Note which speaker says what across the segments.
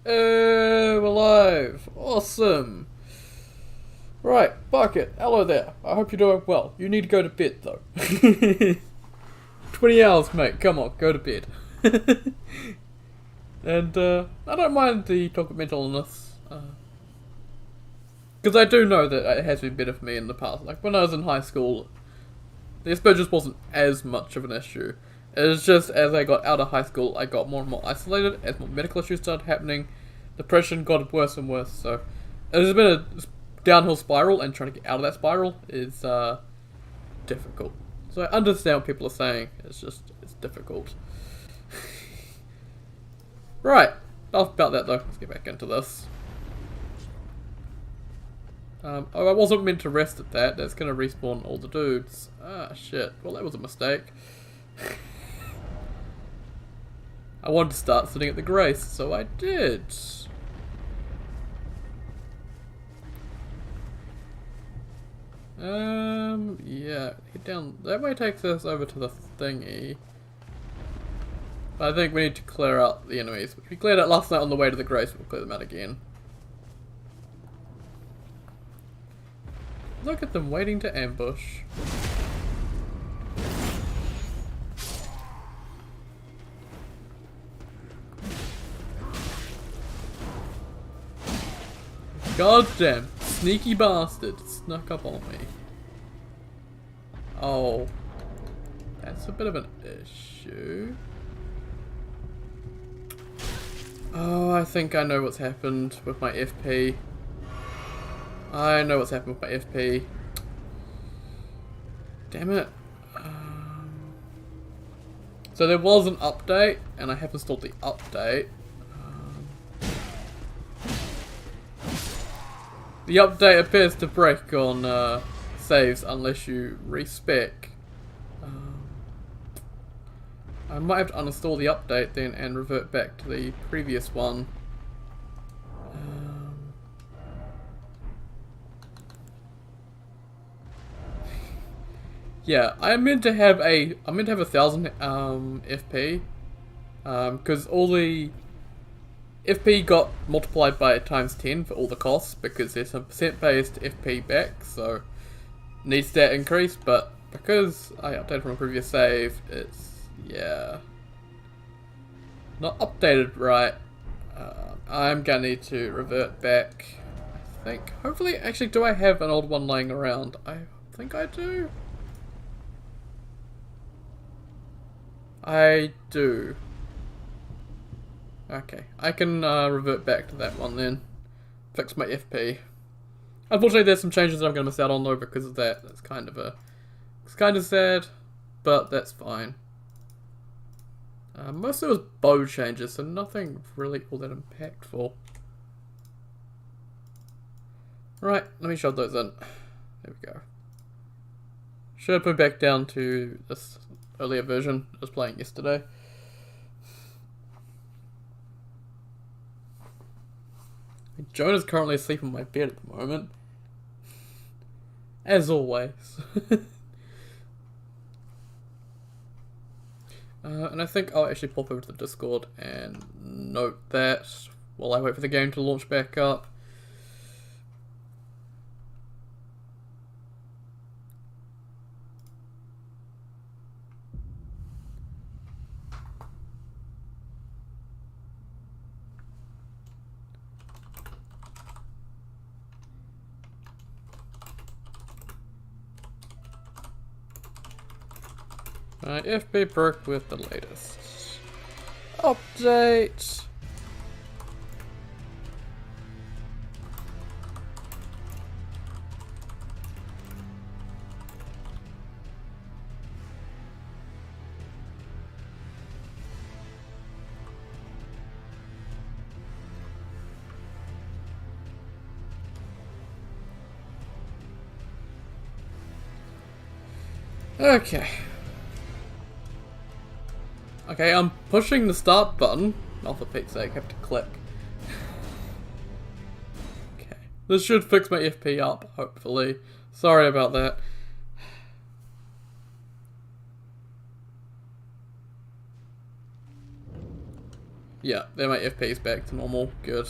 Speaker 1: We're alive! Awesome! Right, Bucket, hello there. I hope you're doing well. You need to go to bed though. 20 hours, mate. Come on, go to bed. And I don't mind the talk of mental illness. Because I do know that it has been better for me in the past. Like when I was in high school, the aspergillus wasn't as much of an issue. It was just as I got out of high school, I got more and more isolated. As more medical issues started happening, depression got worse and worse. So it has been a downhill spiral, and trying to get out of that spiral is difficult. So I understand what people are saying. It's difficult. Right, enough about that though. Let's get back into this. Oh, I wasn't meant to rest at that. That's gonna respawn all the dudes. Ah, shit. Well, that was a mistake. I wanted to start sitting at the Grace, so I did. Yeah, head down. That way takes us over to the thingy. I think we need to clear out the enemies, which we cleared out last night on the way to the Grace. We'll clear them out again. Look at them waiting to ambush. God damn, sneaky bastard snuck up on me. Oh, that's a bit of an issue. Oh, I think I know what's happened with my FP. I know what's happened with my FP. Damn it. So there was an update, and I have installed the update. The update appears to break on saves unless you respec. I might have to uninstall the update then and revert back to the previous one. Yeah, I'm meant to have 1,000 FP, because all the FP got multiplied by times 10 for all the costs, because there's some percent based FP back, so needs that increase. But because I updated from a previous save, it's not updated right. I'm gonna need to revert back. I think. Hopefully, actually, do I have an old one lying around? I think I do. I do. Okay, I can revert back to that one then. Fix my FP. Unfortunately, there's some changes that I'm going to miss out on though because of that. It's kind of sad, but that's fine. Most of it was bow changes, so nothing really all that impactful. Right, let me shove those in. There we go. Should put back down to this earlier version I was playing yesterday. Jonah's currently asleep in my bed at the moment. As always. And I think I'll actually pop over to the Discord and note that while I wait for the game to launch back up. FB perk with the latest update. Okay. Okay, I'm pushing the start button. Oh, for Pete's sake, I have to click. Okay. This should fix my FP up, hopefully. Sorry about that. Yeah, they're my FP's back to normal. Good.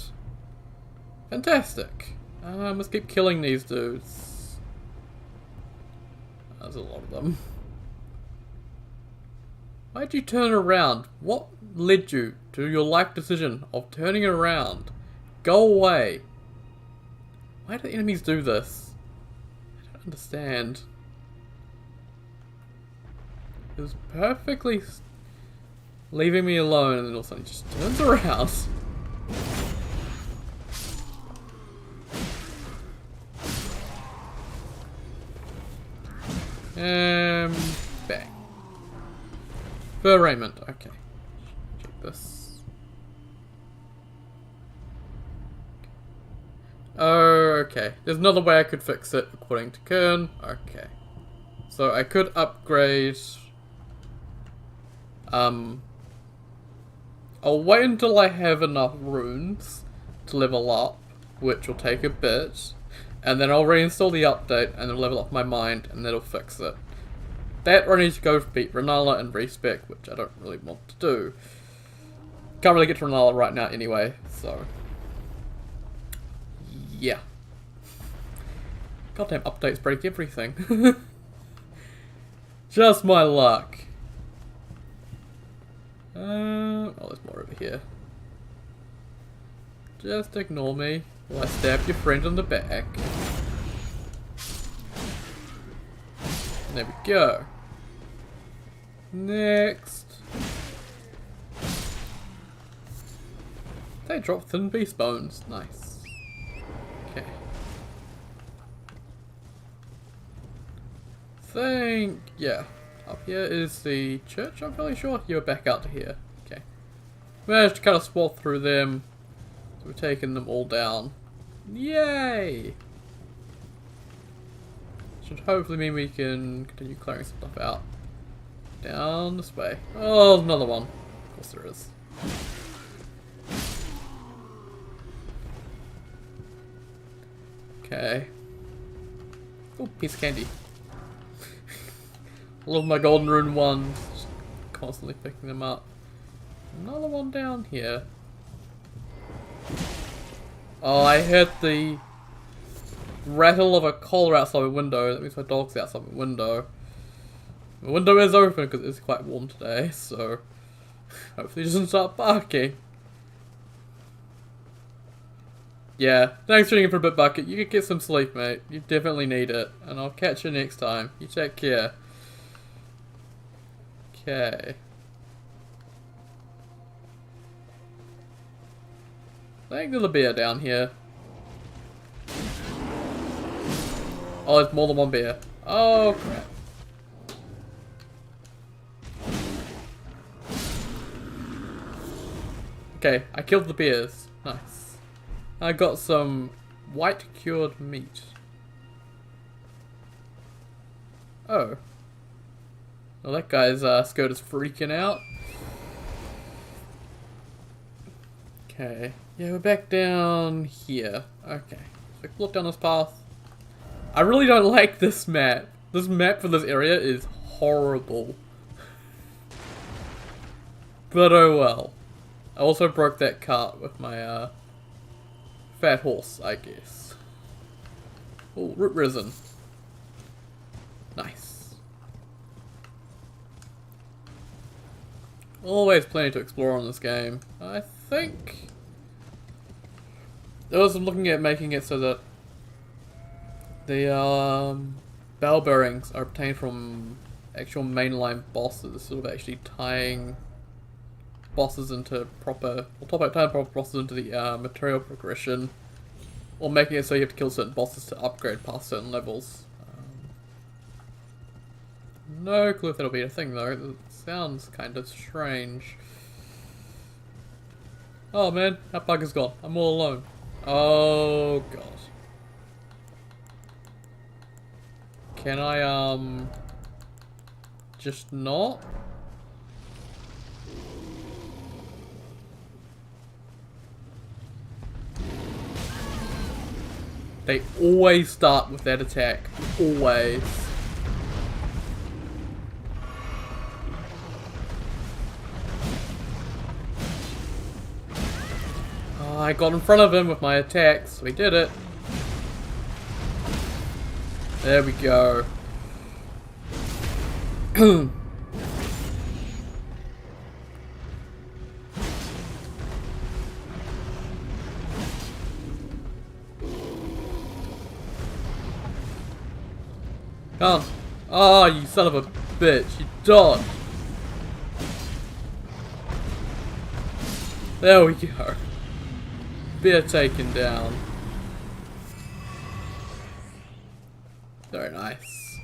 Speaker 1: Fantastic. Let's keep killing these dudes. There's a lot of them. Why'd you turn around? What led you to your life decision of turning around? Go away. Why do enemies do this? I don't understand. It was perfectly leaving me alone, and then all of a sudden he just turns around. Bang. Fur raiment, okay. Check this. Okay. There's another way I could fix it according to Kern. Okay. So I could upgrade. I'll wait until I have enough runes to level up, which will take a bit. And then I'll reinstall the update and then level up my mind, and that'll fix it. That I need to go beat Renala and respec, which I don't really want to do. Can't really get to Renala right now anyway, so yeah. Goddamn updates break everything. Just my luck. Oh, there's more over here. Just ignore me while I stab your friend in the back. There we go. Next. They drop thin beast bones. Nice. Okay. Yeah. Up here is the church, I'm fairly sure. You're back out to here. Okay. Managed to kind of swat through them. So we've taken them all down. Yay! Should hopefully mean we can continue clearing some stuff out. Down this way. Oh, another one. Of course there is. Okay. Oh, piece of candy. I love my golden rune ones. Just constantly picking them up. Another one down here. Oh, I heard the rattle of a collar outside my window. That means my dog's outside my window. The window is open because it's quite warm today, so hopefully it doesn't start barking. Yeah, thanks for tuning in for a bit, Bucket. You can get some sleep, mate. You definitely need it. And I'll catch you next time. You take care. Okay. I think there's a bear down here. Oh, there's more than one bear. Oh, crap. Okay, I killed the bears. Nice. I got some white cured meat. Oh. Well, that guy's skirt is freaking out. Okay. Yeah, we're back down here. Okay. So look down this path. I really don't like this map. This map for this area is horrible. But oh well. I also broke that cart with my fat horse, I guess. Oh, root resin. Nice. Always plenty to explore on this game. I think I was looking at making it so that the bell bearings are obtained from actual mainline bosses, sort of actually tying bosses into proper, tying proper bosses into the material progression, or making it so you have to kill certain bosses to upgrade past certain levels. No clue if that'll be a thing though. It sounds kind of strange. Oh man, that bug is gone. I'm all alone. Oh god. Can I just not? They always start with that attack. Always. I got in front of him with my attacks. We did it. There we go. Come. Oh, you son of a bitch. You dodged. There we go. Beer taken down. Very nice.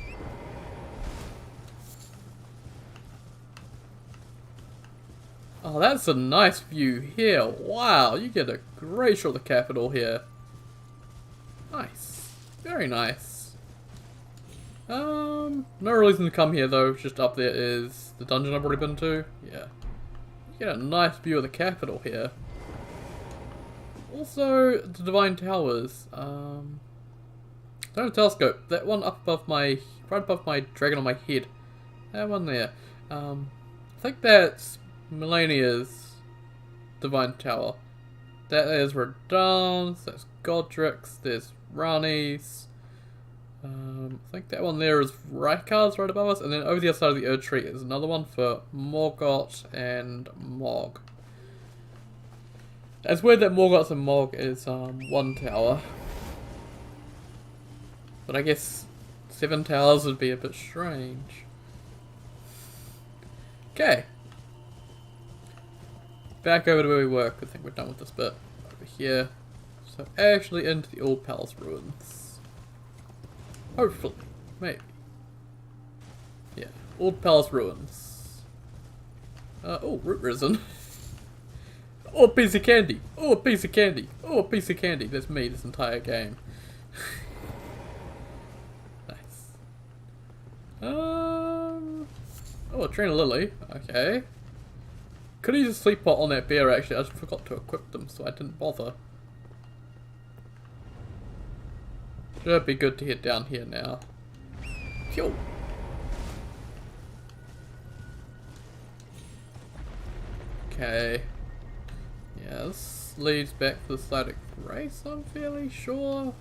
Speaker 1: Oh, that's a nice view here. Wow, you get a great shot of the capital here. Nice. Very nice. No reason to come here though, just up there is the dungeon I've already been to. Yeah. You get a nice view of the capital here. Also, the Divine Towers. Don't have a telescope. That one up above my, right above my dragon on my head. That one there. I think that's Melania's Divine Tower. That is Radahn's, that's Godric's, there's Rani's. I think that one there is Rykard's right above us, and then over the other side of the Erd Tree is another one for Morgott and Mog. It's weird that Morgott's and Mog is one tower. But I guess 7 towers would be a bit strange. Okay. Back over to where we were. I think we're done with this bit. Over here. So actually into the old palace ruins. Hopefully. Maybe. Yeah. Old palace ruins. Oh, root resin. Oh, a piece of candy. Oh, a piece of candy. Oh, a piece of candy. That's me this entire game. Nice. Oh, a trainer lily. Okay. Could have used a sleep pot on that bear actually. I just forgot to equip them, so I didn't bother. Should be good to hit down here now. Phew. Okay. Yeah, this leads back to the site of grace, I'm fairly sure.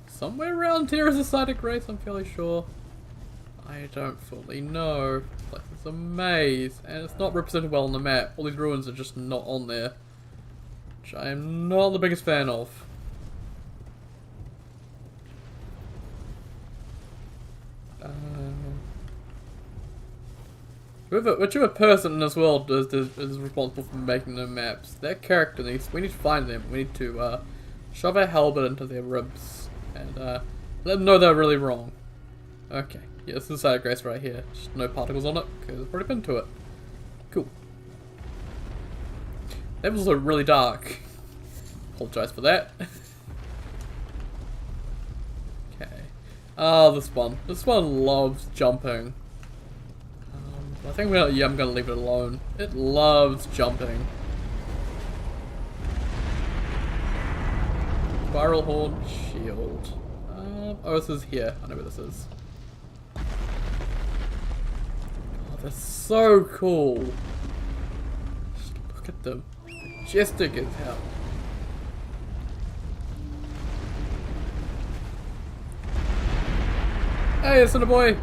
Speaker 1: Somewhere around here is the site of grace, I'm fairly sure. I don't fully know. Like, it's a maze, and it's not represented well on the map. All these ruins are just not on there. Which I am not the biggest fan of. Whichever person in this world is responsible for making the maps, that character we need to find them. We need to shove our halberd into their ribs and let them know they're really wrong. Okay, yeah, this is the site of grace right here. Just no particles on it because I've already been to it. Cool. That was really dark. Apologise for that. Okay. Oh, this one. This one loves jumping. I think I'm gonna leave it alone. It loves jumping. Spiral Horn Shield. Oh, this is here. I know where this is. Oh, they're so cool. Just look at them. Majestic as hell. Hey, it's a boy.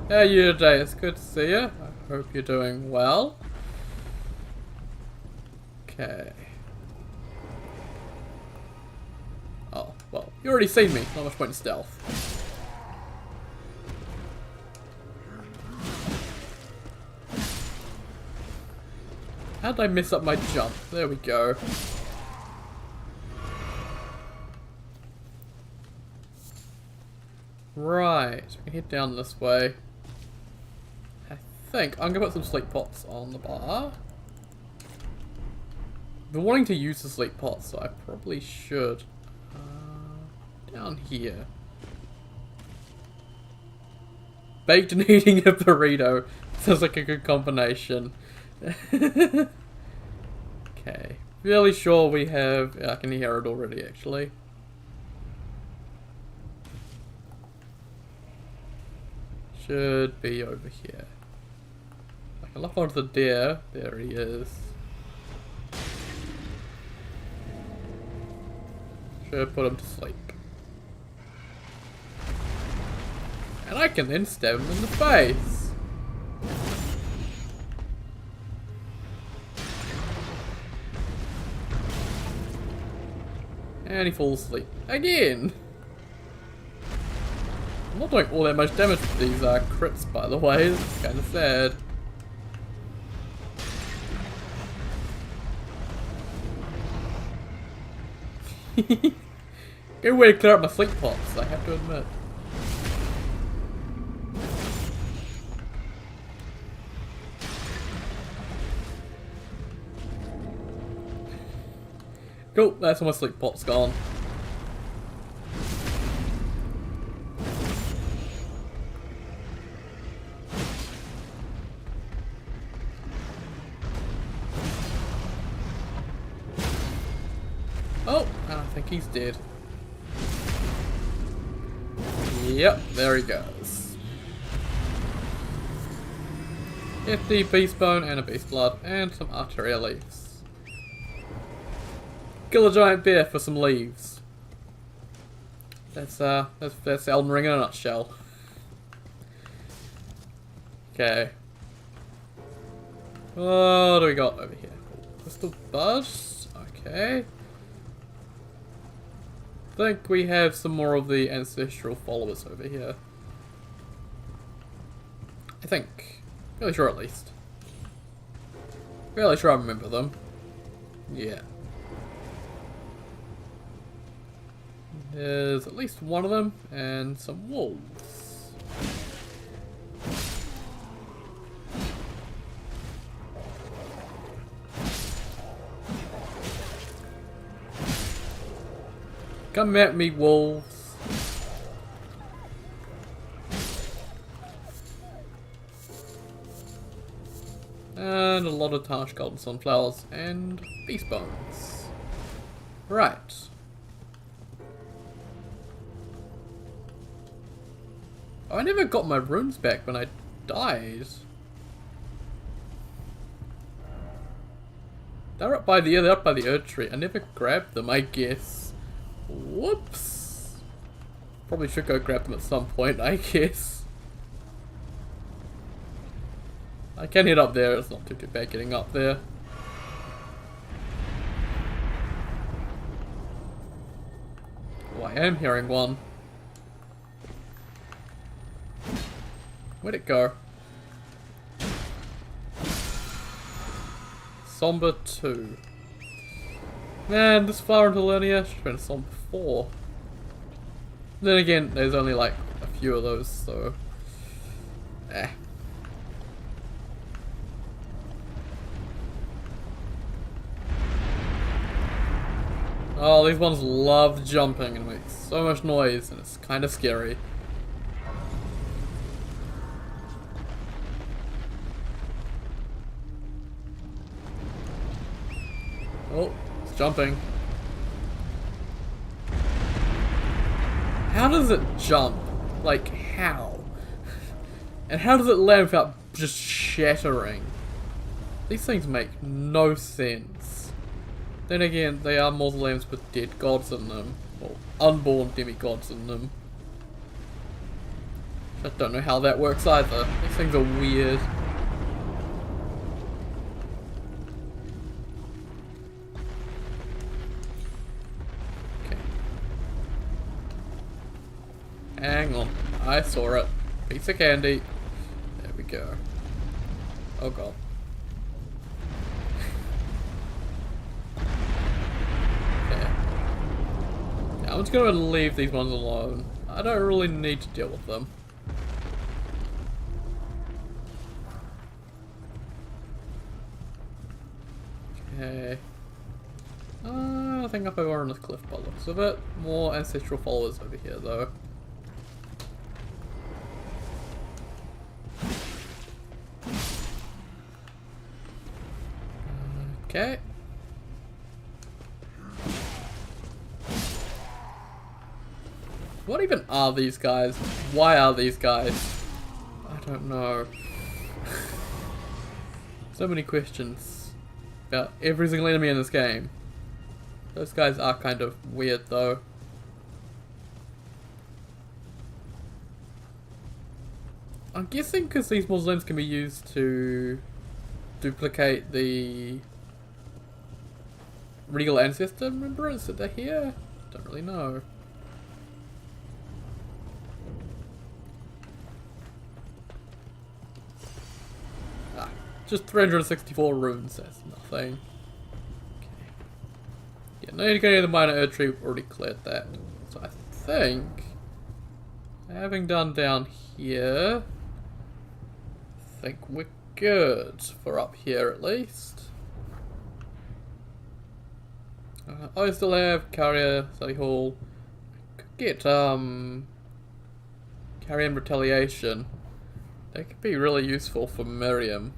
Speaker 1: How are you today? It's good to see you. I hope you're doing well. Okay. Oh, well, you already seen me. Not much point in stealth. How did I mess up my jump? There we go. Right, so we can head down this way. I think I'm gonna put some sleep pots on the bar. I've been wanting to use the sleep pots, so I probably should. Down here. Baked and eating a burrito. Sounds like a good combination. Okay. Fairly sure we have... I can hear it already, actually. Should be over here. I can lock onto the deer. There he is. Should put him to sleep. And I can then stab him in the face. And he falls asleep again. I'm not doing all that much damage with these crits, by the way. It's kind of sad. Good way to clear up my sleep pots, I have to admit. Cool, that's all my sleep pot's gone. Oh, I think he's dead. Yep, there he goes. Get the beast bone and a beast blood and some arteria leaves. Kill a giant bear for some leaves. That's Elden Ring in a nutshell. Okay. What do we got over here? Crystal buzz. Okay. I think we have some more of the ancestral followers over here. I think. Fairly sure at least. Fairly sure I remember them. Yeah. There's at least one of them, and some wolves. Come at me, wolves. And a lot of tarnished golden sunflowers and beast bones. Right. Oh, I never got my runes back when I died. They're up by the Earth tree. I never grabbed them, I guess. Whoops. Probably should go grab them at some point, I guess. I can head up there, it's not too bad getting up there. Oh, I am hearing one. Where'd it go? Somber 2. Man, this far into Linear should have been Somber 4. Then again, there's only like a few of those, so... eh. Oh, these ones love jumping and make so much noise, and it's kind of scary. Oh, it's jumping. How does it jump? Like, how? And how does it land without just shattering? These things make no sense. Then again, they are mausoleums with dead gods in them. Or unborn demigods in them. I don't know how that works either. These things are weird. Hang on, I saw it. Piece of candy. There we go. Oh god. Okay. Yeah, I'm just gonna leave these ones alone. I don't really need to deal with them. Okay. I think up over on this cliff by the looks of it. More ancestral followers over here though. Okay. What even are these guys? Why are these guys? I don't know. So many questions about every single enemy in this game. Those guys are kind of weird though. I'm guessing because these mausoleums can be used to duplicate the regal ancestor remembrance that they're here? Don't really know. Ah, just 364 runes, that's nothing. Okay. Yeah, no need to go near the minor Erd tree, we've already cleared that. So I think, having done down here, I think we're good for up here at least. I still have Carrier, Study Hall. Could get Carrier and Retaliation. They could be really useful for Miriam.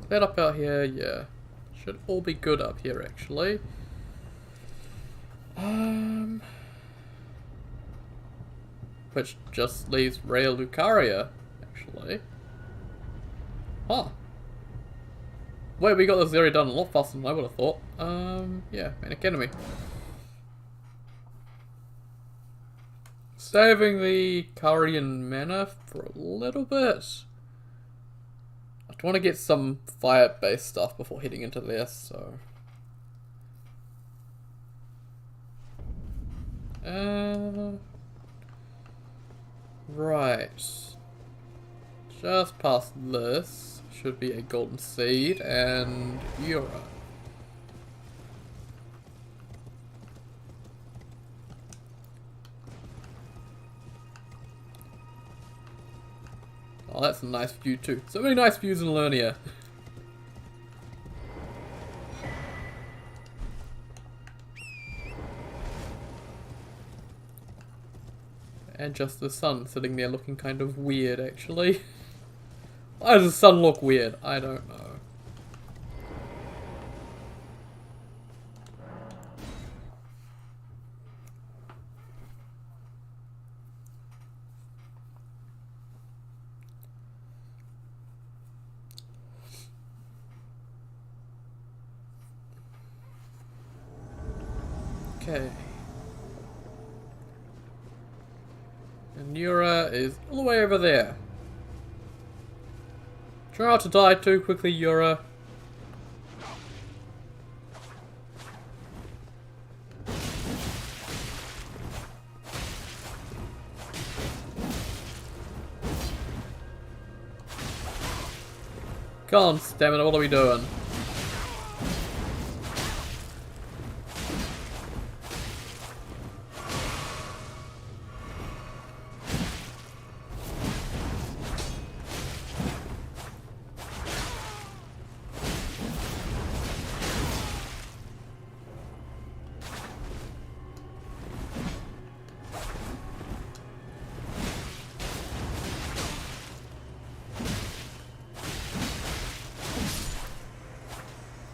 Speaker 1: Cleared up out here, yeah. Should all be good up here actually. Which just leaves Rhea Lucaria, actually. Huh. Wait, we got this area done a lot faster than I would have thought. Yeah, Main Academy. Saving the Karian mana for a little bit. I want to get some fire-based stuff before heading into this, so... Right. Just past this should be a golden seed and Yura. Oh, that's a nice view too. So many nice views in Lernia. And just the sun sitting there looking kind of weird, actually. Why does the sun look weird? I don't know. Okay. And Yura is all the way over there. Try not to die too quickly, Yura. Come on, stamina, what are we doing?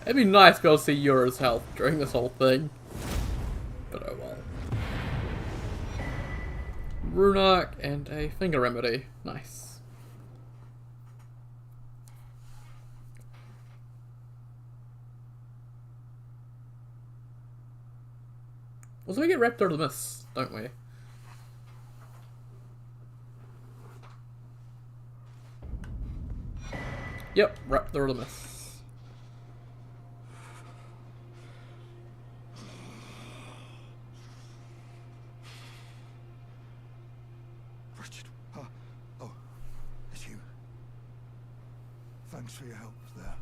Speaker 1: It'd be nice to be able to see Yura's health during this whole thing. But oh well. Rune Arc and a Finger Remedy. Nice. Also, we get Raptor of the Mist, don't we? Yep, Raptor of the Mist.
Speaker 2: Thanks for your help there.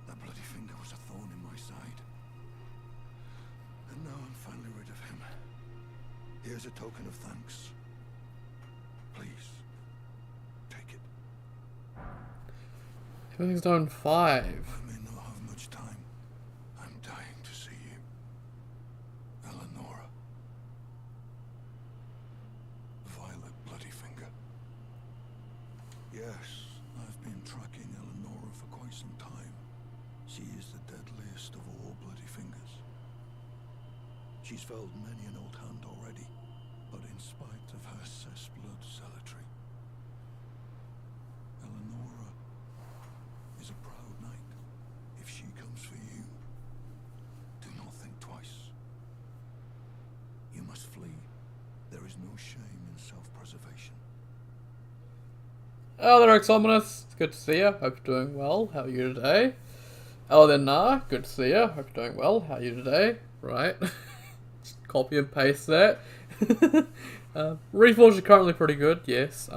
Speaker 2: That bloody finger was a thorn in my side. And now I'm finally rid of him. Here's a token of thanks. Please, take it.
Speaker 1: Everything's done 5.
Speaker 2: I may not have much time. I'm dying to see you. Eleonora. Violet bloody finger. Yes, I've been tracking Eleonora for quite some time. She is the deadliest of all bloody fingers. She's felled many an old hand already, but in spite of her cessblood zealotry, Eleonora is a proud knight. If she comes for you, do no shame in self-preservation.
Speaker 1: Oh, there, Exominus. It's good to see you. Hope you're doing well. How are you today? Oh, then nah. Good to see you. Hope you're doing well. How are you today? Right. Just copy and paste that. Reforged is currently pretty good, yes.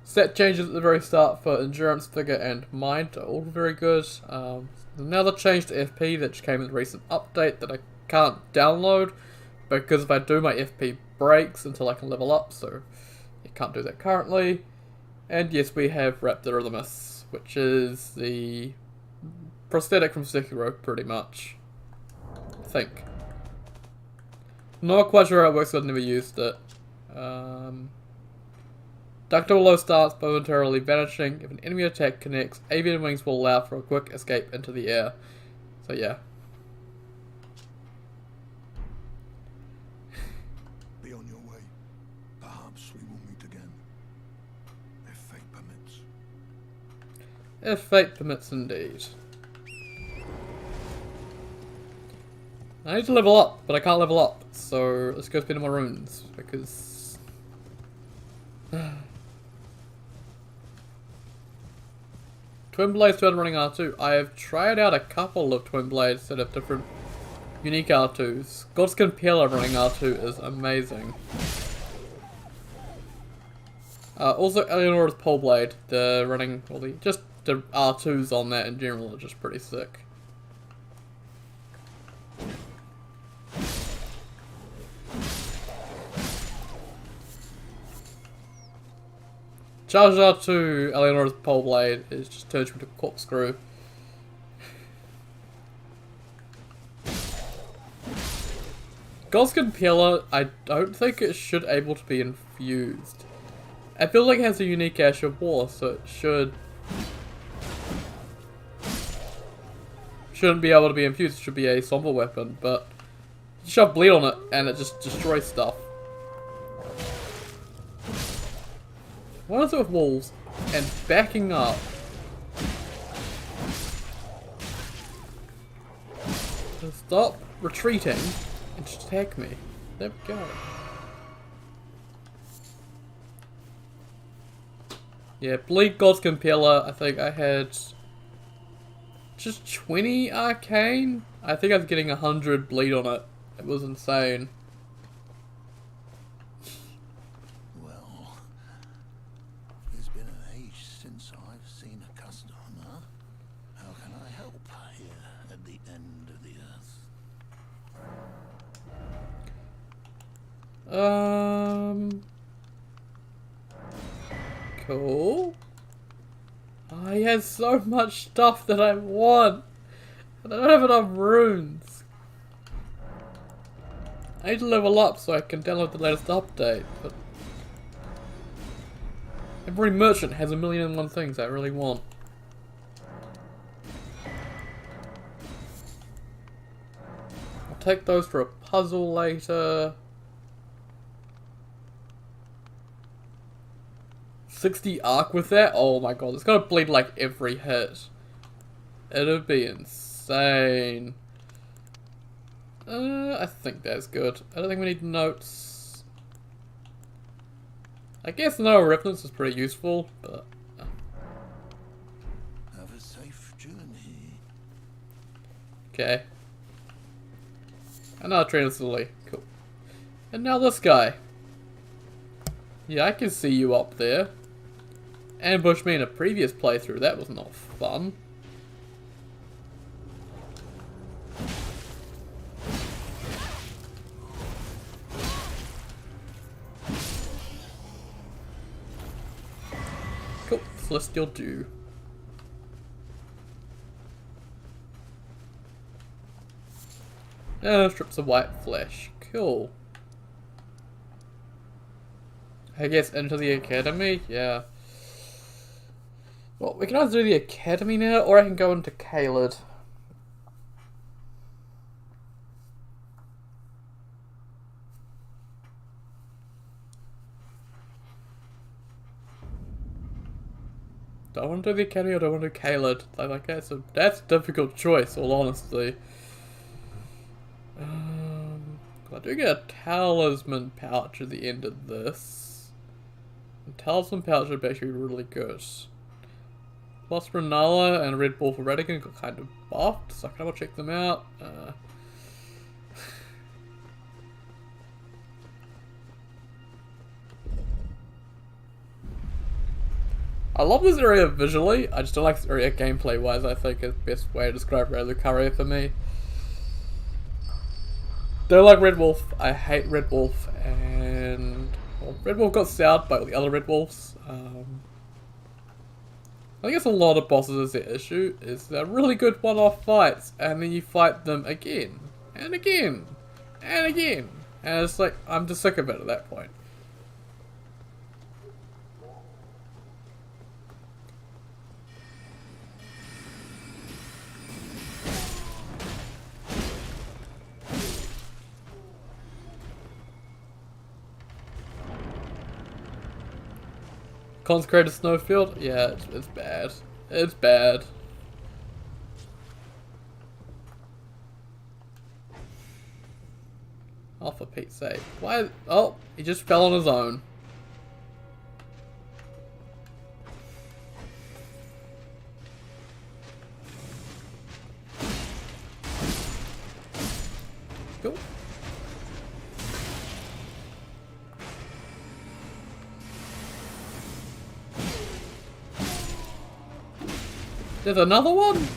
Speaker 1: Set changes at the very start for endurance, vigor, and mind are all very good. There's another change to FP that just came in the recent update that I can't download because if I do, my FP breaks until I can level up, so you can't do that currently. And yes, we have Raptorhythmus, which is the prosthetic from Sekiro, pretty much. I think. Not quite sure how it works, I've never used it. Ductile low starts momentarily vanishing. If an enemy attack connects, avian wings will allow for a quick escape into the air. So yeah.
Speaker 2: Be on your way. Perhaps we will meet again. If fate permits.
Speaker 1: If fate permits indeed. I need to level up, but I can't level up. So let's go spend my runes, because... Twin Blades to running R2. I have tried out a couple of Twin Blades that have different unique R2s. Godskin Peeler running R2 is amazing. Also Eleanor's Pole Blade, the running, well, just the R2s on that in general are just pretty sick. Charge R2 Eleanor's Pole Blade is just turns into a corkscrew. Godskin Peeler, I don't think it should able to be infused. I feel like it has a unique Ash of War, so it shouldn't be able to be infused. It should be a somber weapon, but you shove bleed on it and it just destroys stuff. What is it with walls and backing up? So stop retreating and just attack me. There we go. Yeah, Bleed Godskin Peeler, I think I had just 20 arcane. I think I was getting 100 bleed on it. It was insane.
Speaker 2: Well, it's been an age since I've seen a customer. How can I help here at the end of the earth?
Speaker 1: Cool. Oh, he has so much stuff that I want. And I don't have enough runes. I need to level up so I can download the latest update, but every merchant has 1,000,001 things I really want. I'll take those for a puzzle later. 60 arc with that? Oh my god, it's gonna bleed like every hit. It'll be insane. I think that's good. I don't think we need notes. I guess no reference is pretty useful, but...
Speaker 2: Have a safe journey.
Speaker 1: Okay. Another trainer silly. Cool. And now this guy. Yeah, I can see you up there. Ambushed me in a previous playthrough. That was not fun. Cool. Celestial Dew. Strips of white flesh. Cool. I guess into the academy? Yeah. Well, we can either do the academy now, or I can go into Caelid. Do I want to do the academy or do I want to do Caelid? Like that's a difficult choice, all honesty. I do get a talisman pouch at the end of this. The talisman pouch would actually be really good. Plus Renala and Red Bull for Radigan got kind of buffed, so I can check them out. I love this area visually, I just don't like this area gameplay wise. I think is the best way to describe Lucaria for me. Don't like Red Wolf, I hate Red Wolf, and well, Red Wolf got soured by the other Red Wolves. I guess a lot of bosses is the issue, is they're really good one-off fights, and then you fight them again, and again, and again, and it's like, I'm just sick of it at that point. Consecrated Snowfield? Yeah, it's bad. It's bad. Oh, for Pete's sake. Why? Oh, he just fell on his own. Cool. There's another one?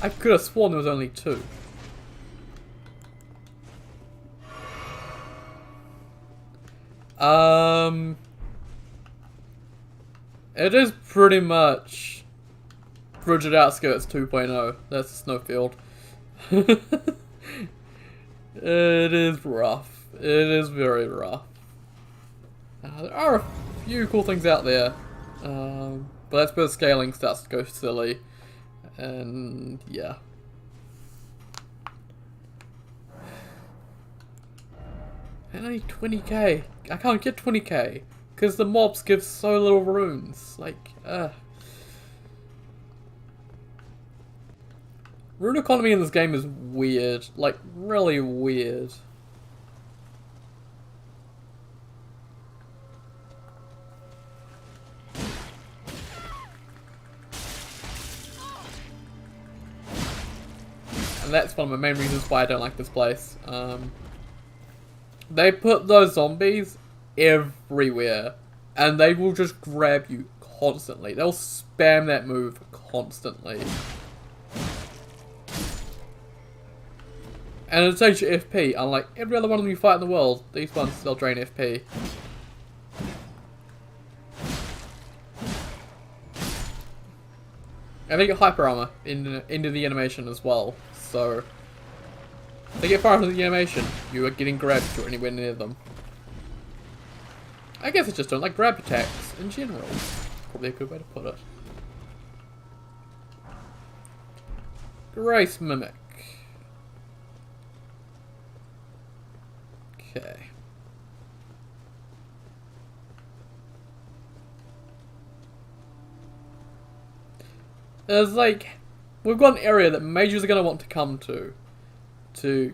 Speaker 1: I could have sworn there was only two. It is pretty much Frigid Outskirts 2.0. That's Snowfield. It is rough. It is very rough. There are a few cool things out there. But that's where the scaling starts to go silly, and yeah. And I need 20k. I can't get 20k, because the mobs give so little runes. Like, Rune economy in this game is weird. Like, really weird. And that's one of the main reasons why I don't like this place. They put those zombies everywhere, and they will just grab you constantly. They'll spam that move constantly. And it takes your FP, unlike every other one of them you fight in the world. These ones, they'll drain FP. And they get hyper armor into the animation as well. So, if they get far into the animation, you are getting grabbed if you're anywhere near them. I guess I just don't like grab attacks in general. Probably a good way to put it. Grace Mimic. Okay. There's like, we've got an area that mages are going to want to come to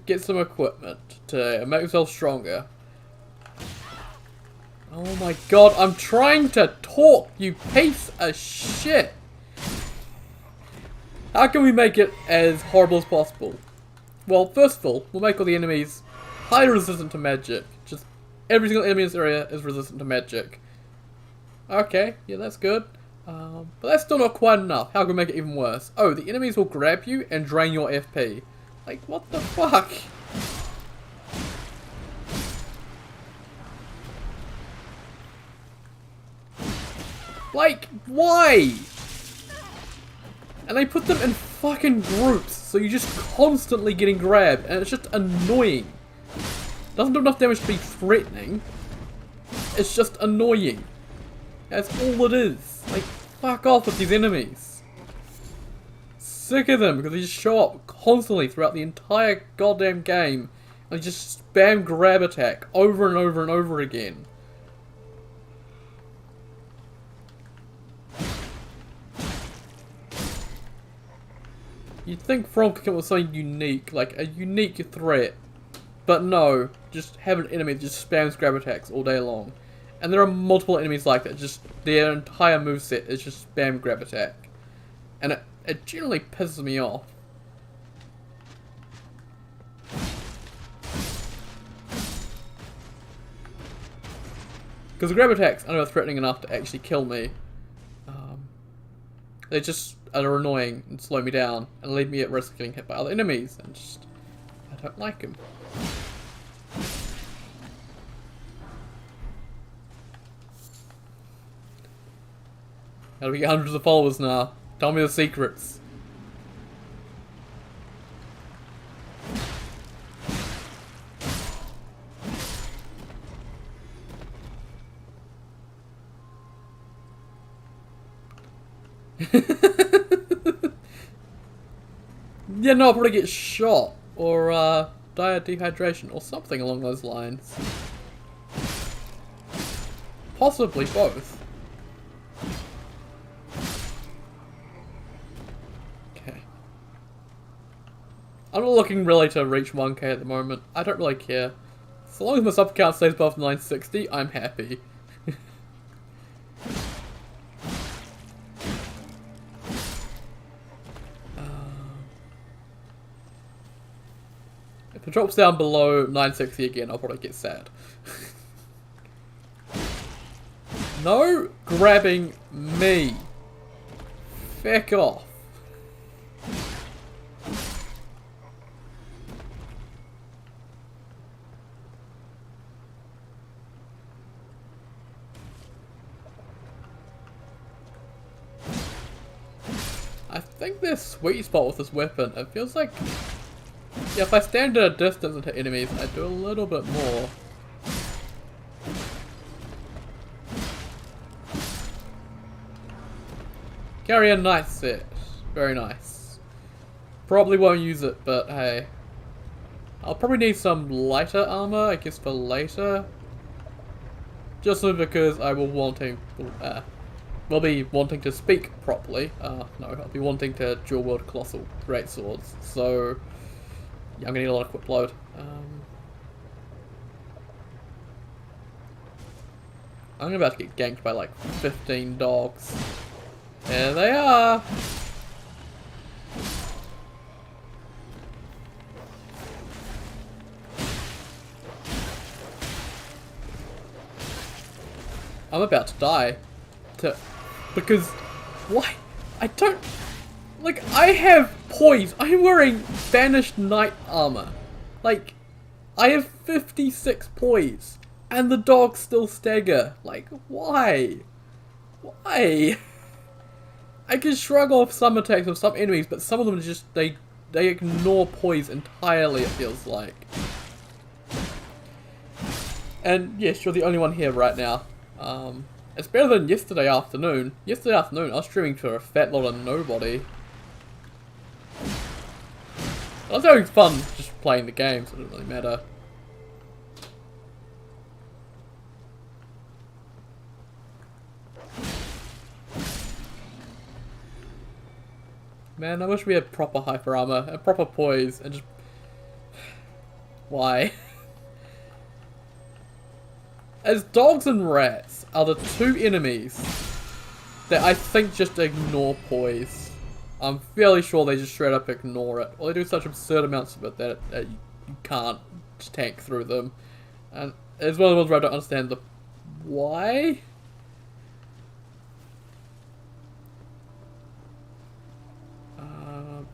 Speaker 1: get some equipment, to make themselves stronger. Oh my god, I'm trying to talk, you piece of shit! How can we make it as horrible as possible? Well, first of all, we'll make all the enemies highly resistant to magic. Just every single enemy in this area is resistant to magic. Okay, yeah, that's good. But that's still not quite enough. How can we make it even worse? Oh, the enemies will grab you and drain your FP. Like, what the fuck? Like, why? And they put them in fucking groups, so you're just constantly getting grabbed, and it's just annoying. Doesn't do enough damage to be threatening. It's just annoying. That's all it is. Like, fuck off with these enemies. Sick of them, because they just show up constantly throughout the entire goddamn game, and they just spam grab attack over and over and over again. You'd think From could come up with something unique, like a unique threat. But no, just have an enemy that just spams grab attacks all day long. And there are multiple enemies like that, just their entire moveset is just spam grab attack. And it generally pisses me off. Because the grab attacks are not threatening enough to actually kill me. They just are annoying and slow me down and leave me at risk of getting hit by other enemies. And just, I don't like them. How do we get hundreds of followers now? Tell me the secrets. Yeah, no, I'll probably get shot or die of dehydration or something along those lines. Possibly both. Okay. I'm not looking really to reach 1k at the moment. I don't really care. So long as my sub count stays above 960, I'm happy. If it drops down below 960 again, I'll probably get sad. No grabbing me. Feck off. I think their sweet spot with this weapon, it feels like, yeah, if I stand at a distance and hit enemies, I do a little bit more. Carry a nice set. Very nice. Probably won't use it, but hey. I'll probably need some lighter armor, I guess, for later. Just because I will will be wanting to speak properly. No, I'll be wanting to dual wield colossal greatswords. So, yeah, I'm gonna need a lot of quick load. I'm about to get ganked by like 15 dogs. There they are! I'm about to die. Because, why? I don't, like, I have poise. I'm wearing banished knight armor. Like, I have 56 poise. And the dogs still stagger. Like, why? Why? I can shrug off some attacks of some enemies, but some of them just, they ignore poise entirely, it feels like. And yes, you're the only one here right now. It's better than yesterday afternoon. Yesterday afternoon, I was streaming to a fat lot of nobody. I was having fun just playing the game, so it didn't really matter. Man, I wish we had proper hyper armor and proper poise and just... Why? As dogs and rats are the two enemies that I think just ignore poise. I'm fairly sure they just straight up ignore it. Or they do such absurd amounts of it that you can't just tank through them. And it's one of the ones where I don't understand the... Why?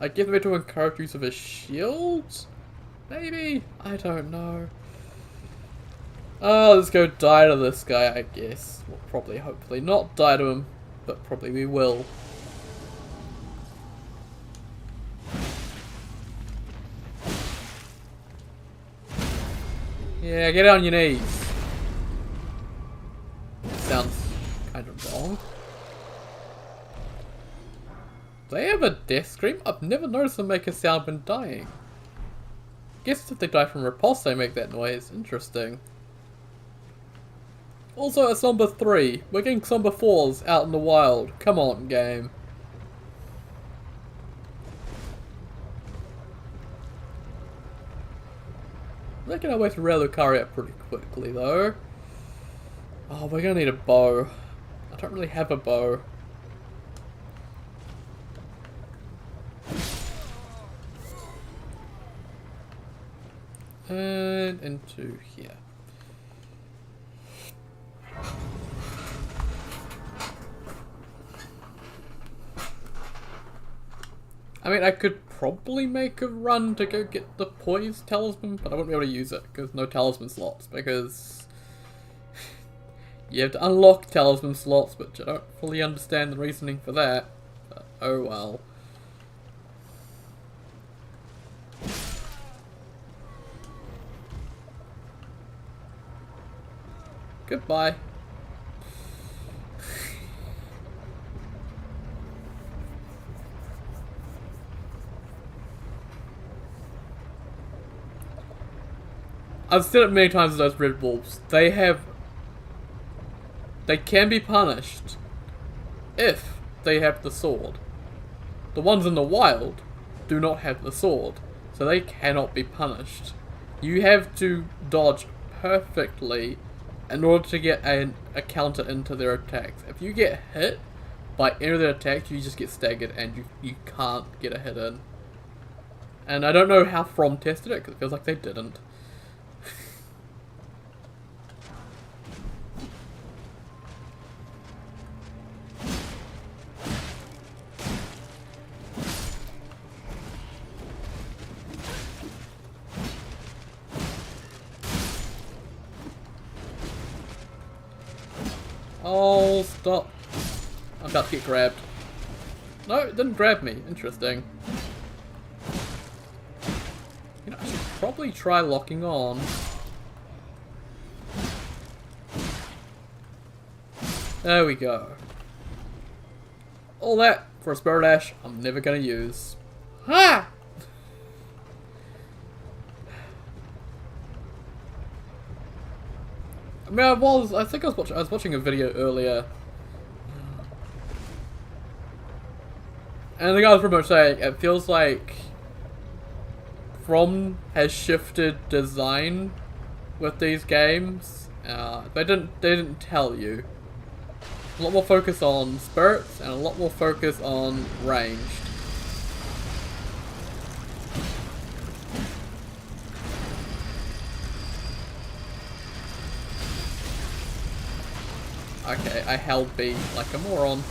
Speaker 1: I give them to encourage use of his shields? Maybe? I don't know. Let's go die to this guy, I guess. We'll probably, hopefully not die to him, but probably we will. Yeah, get on your knees. Sounds kind of wrong. Do they have a death scream? I've never noticed them make a sound when dying. Guess if they die from repulse they make that noise. Interesting. Also, it's number 3. We're getting number 4s out in the wild. Come on, game. Making our way to Relucaria pretty quickly though. Oh, we're gonna need a bow. I don't really have a bow. And into here. I mean, I could probably make a run to go get the Poise Talisman, but I wouldn't be able to use it because no Talisman slots, because you have to unlock Talisman slots, which I don't fully understand the reasoning for that, but oh well. Goodbye. I've said it many times with those red wolves. They can be punished if they have the sword. The ones in the wild do not have the sword, so they cannot be punished. You have to dodge perfectly in order to get a counter into their attacks. If you get hit by any of their attacks, you just get staggered and you can't get a hit in. And I don't know how From tested it, because it feels like they didn't. Oh, stop. I'm about to get grabbed. No, it didn't grab me. Interesting. You know, I should probably try locking on. There we go. All that for a Spirit Ash I'm never gonna use. Ha! I mean, I was watching a video earlier, and the guy was pretty much saying it feels like From has shifted design with these games. They didn't tell you. A lot more focus on spirits and a lot more focus on ranged. Okay, I held B like a moron.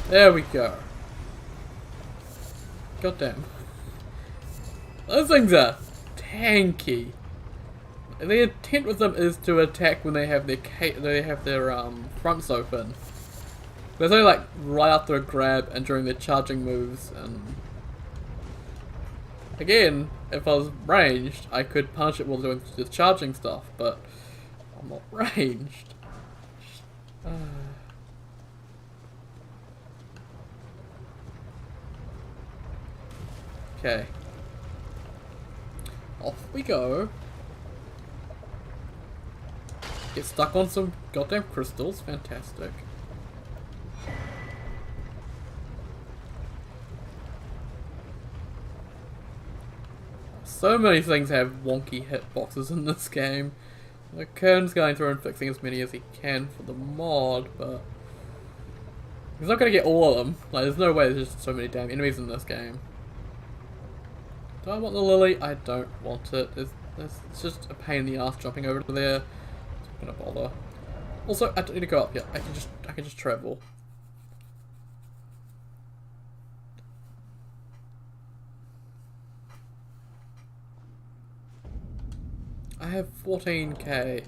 Speaker 1: There we go. Goddamn. Those things are tanky. The intent with them is to attack when they have their fronts open. There's only like right after a grab and during their charging moves, and again, if I was ranged, I could punish it while doing the charging stuff, but I'm not ranged. Okay. Off we go. Get stuck on some goddamn crystals, fantastic. So many things have wonky hitboxes in this game. Kern's going through and fixing as many as he can for the mod, but he's not going to get all of them. Like, there's no way there's just so many damn enemies in this game. Do I want the lily? I don't want it. It's just a pain in the ass jumping over to there. I'm not gonna bother. Also, I don't need to go up yet. I can just travel. I have 14k.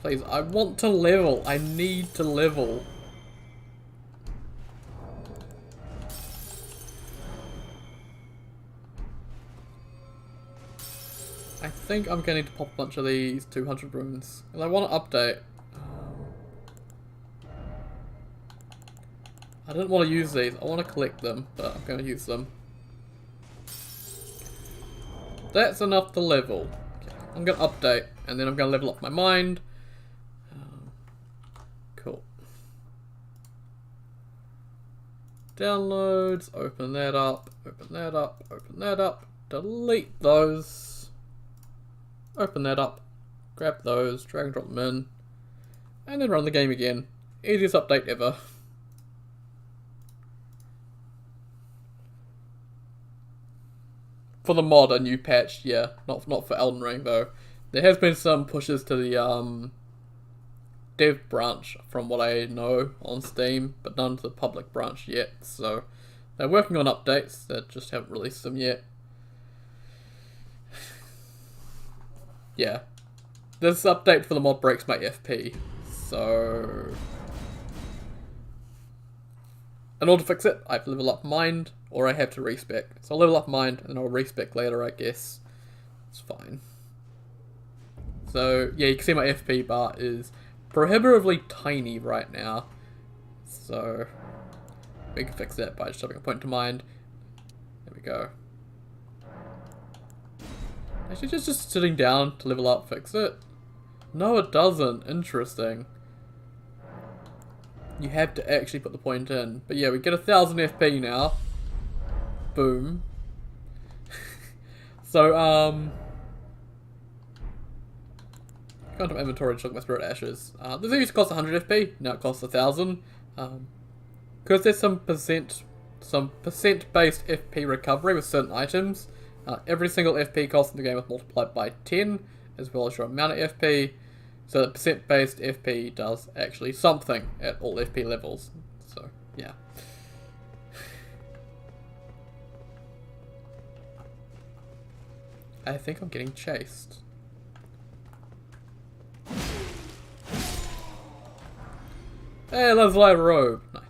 Speaker 1: Please, I want to level. I need to level. I think I'm going to need to pop a bunch of these 200 runes. And I want to update. I didn't want to use these. I want to collect them, but I'm going to use them. That's enough to level. I'm gonna update, and then I'm gonna level up my mind. Cool. Downloads, open that up, open that up, open that up, delete those. Open that up, grab those, drag and drop them in, and then run the game again. Easiest update ever. For the mod, a new patch, yeah. Not for Elden Ring, though. There has been some pushes to the dev branch, from what I know, on Steam, but none to the public branch yet, so they're working on updates, they just haven't released them yet. Yeah. This update for the mod breaks my FP, so... in order to fix it, I have to level up mind, or I have to respec. So I'll level up mind, and I'll respec later, I guess. It's fine. So, yeah, you can see my FP bar is prohibitively tiny right now. So, we can fix that by just having a point to mind. There we go. Actually, just sitting down to level up, fix it. No, it doesn't. Interesting. You have to actually put the point in. But yeah, we get 1000 FP now. Boom. So, go into my inventory and look at my spirit ashes. This used to cost 100 FP, now it costs 1000. Because there's some percent based FP recovery with certain items. Every single FP cost in the game is multiplied by 10, as well as your amount of FP. So the percent based FP does actually something at all FP levels. So, yeah. I think I'm getting chased. Hey, let's light robe. Nice.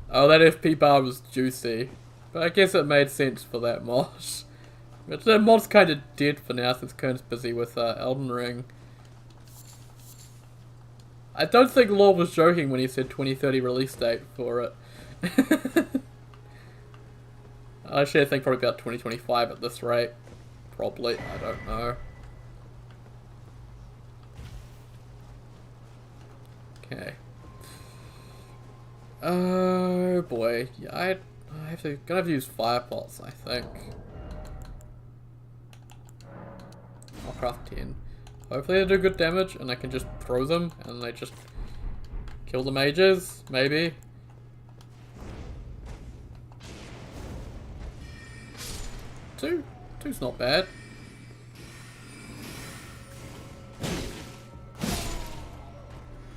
Speaker 1: Oh, that FP bar was juicy. But I guess it made sense for that mod. But that mod's kind of dead for now since Kern's busy with Elden Ring. I don't think Law was joking when he said 2030 release date for it. Actually, I think probably about 2025 at this rate. Probably, I don't know. Okay. Oh boy, yeah, gonna have to use fire pots, I think. I'll craft 10. Hopefully they do good damage and I can just throw them and they just kill the mages, maybe. Two's not bad.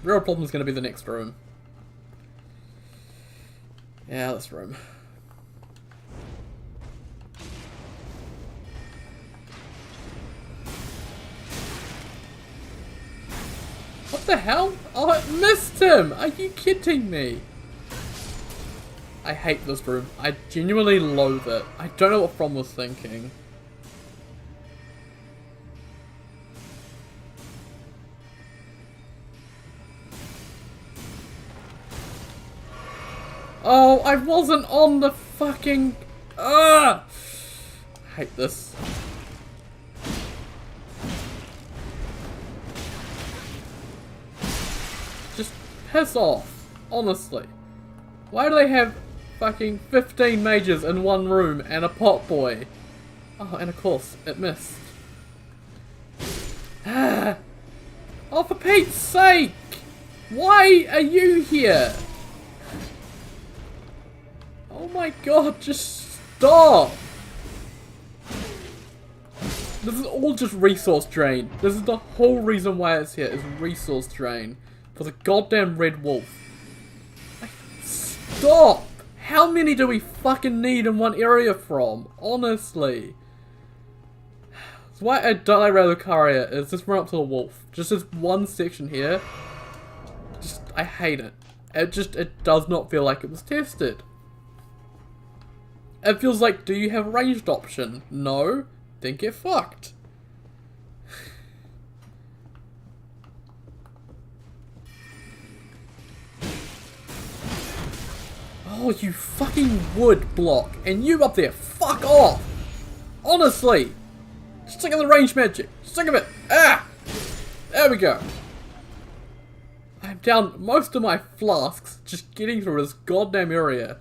Speaker 1: Real problem is going to be the next room. Yeah, this room. What the hell? Oh, I missed him! Are you kidding me? I hate this room. I genuinely loathe it. I don't know what From was thinking. Oh, I wasn't on the fucking... Ugh! I hate this. Just piss off. Honestly. Why do they have fucking 15 mages in one room and a pot boy? Oh, and of course, it missed. Ah! Oh, for Pete's sake! Why are you here? Oh my god, just stop! This is all just resource drain. This is the whole reason why it's here, is resource drain. For the goddamn red wolf. Like, stop! How many do we fucking need in one area from? Honestly. That's why I don't like Relucaria, is just run up to the wolf. Just this one section here. Just, I hate it. It does not feel like it was tested. It feels like, do you have a ranged option? No? Then get fucked. Oh, you fucking wood block. And you up there, fuck off. Honestly. Stick of the range magic. Stick of it. Ah! There we go. I'm down most of my flasks just getting through this goddamn area.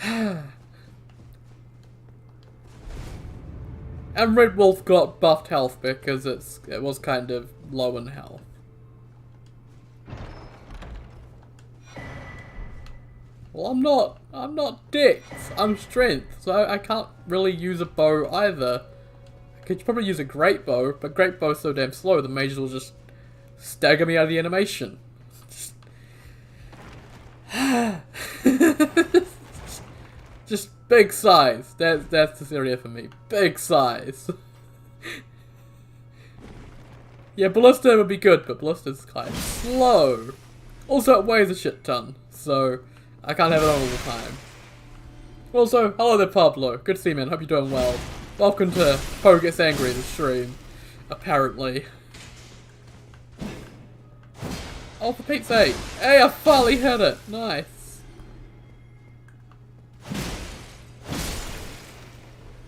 Speaker 1: And Red Wolf got buffed health because it was kind of low in health. Well, I'm not dex, I'm strength, so I can't really use a bow either. I could probably use a great bow, but great bow's so damn slow the mages will just stagger me out of the animation. Just big size. That's this area for me. Big size. Yeah, Ballista would be good, but Ballista's kind of slow. Also, it weighs a shit ton, so I can't have it on all the time. Also, hello there, Pablo. Good to see you, man. Hope you're doing well. Welcome to Poe Gets Angry, the stream. Apparently. Oh, for Pete's sake. Hey, I finally hit it. Nice.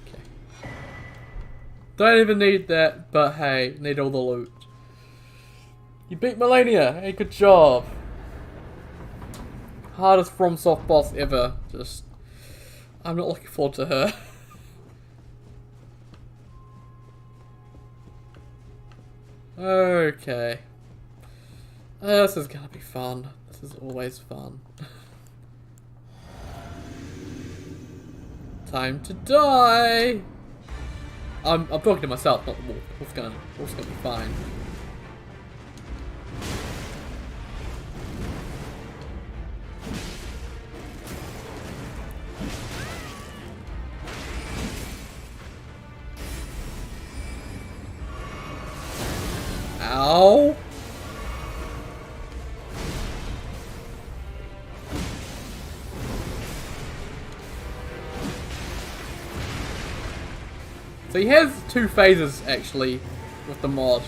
Speaker 1: Okay. Don't even need that, but hey, need all the loot. You beat Melania. Hey, good job. Hardest FromSoft boss ever. Just, I'm not looking forward to her. Okay. This is gonna be fun. This is always fun. Time to die! I'm talking to myself, not the wolf. Wolf's gonna be fine. Ow! So he has two phases actually with the mod.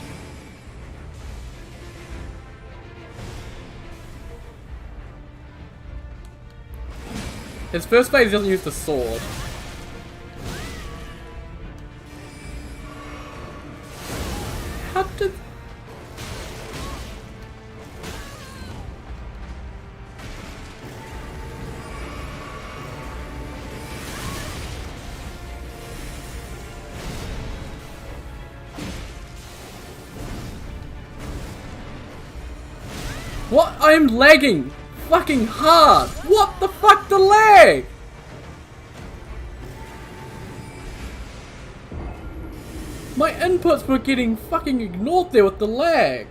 Speaker 1: His first phase doesn't use the sword. How did... What? I am lagging fucking hard. What the fuck, the lag? My inputs were getting fucking ignored there with the lag.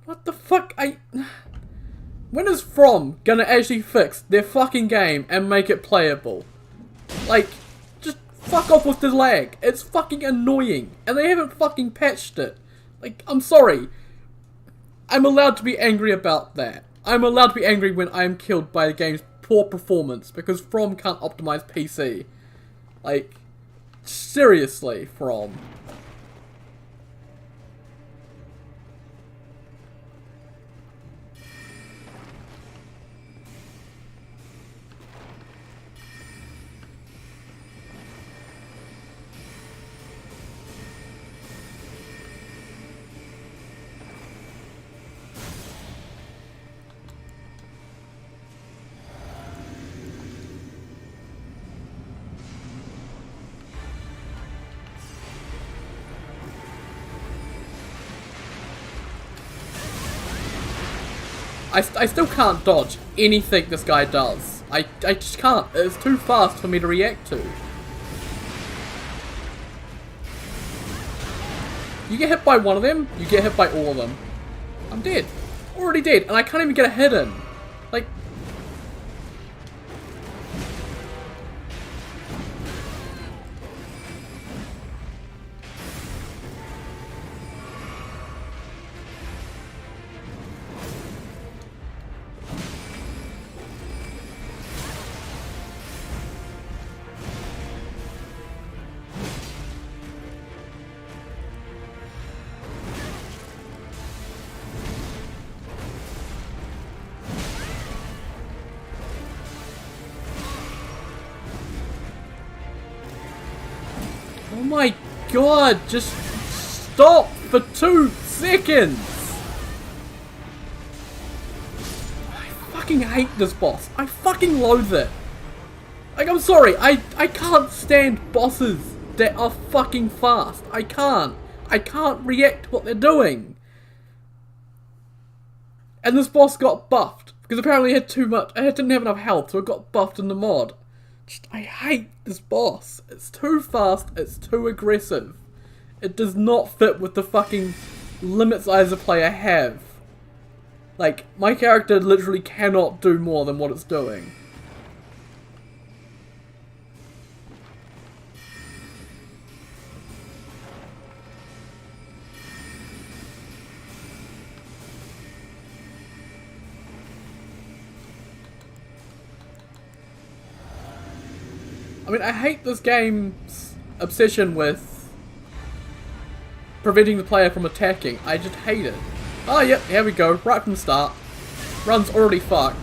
Speaker 1: What the fuck? When is From gonna actually fix their fucking game and make it playable? Like, just fuck off with the lag. It's fucking annoying. And they haven't fucking patched it. Like, I'm sorry. I'm allowed to be angry about that. I'm allowed to be angry when I'm killed by the game's poor performance because From can't optimize PC. Like, seriously, From. I still can't dodge anything this guy does. I just can't. It's too fast for me to react to. You get hit by one of them, you get hit by all of them. I'm dead. Already dead, and I can't even get a hit in. Like... my god, just stop for 2 seconds! I fucking hate this boss. I fucking loathe it. Like, I'm sorry, I can't stand bosses that are fucking fast. I can't react to what they're doing. And this boss got buffed, because apparently it had too much, it didn't have enough health, so it got buffed in the mod. Just, I hate this boss. It's too fast, it's too aggressive. It does not fit with the fucking limits I as a player have. Like, my character literally cannot do more than what it's doing. I mean, I hate this game's obsession with preventing the player from attacking. I just hate it. Oh, yep, here we go. Right from the start. Run's already fucked.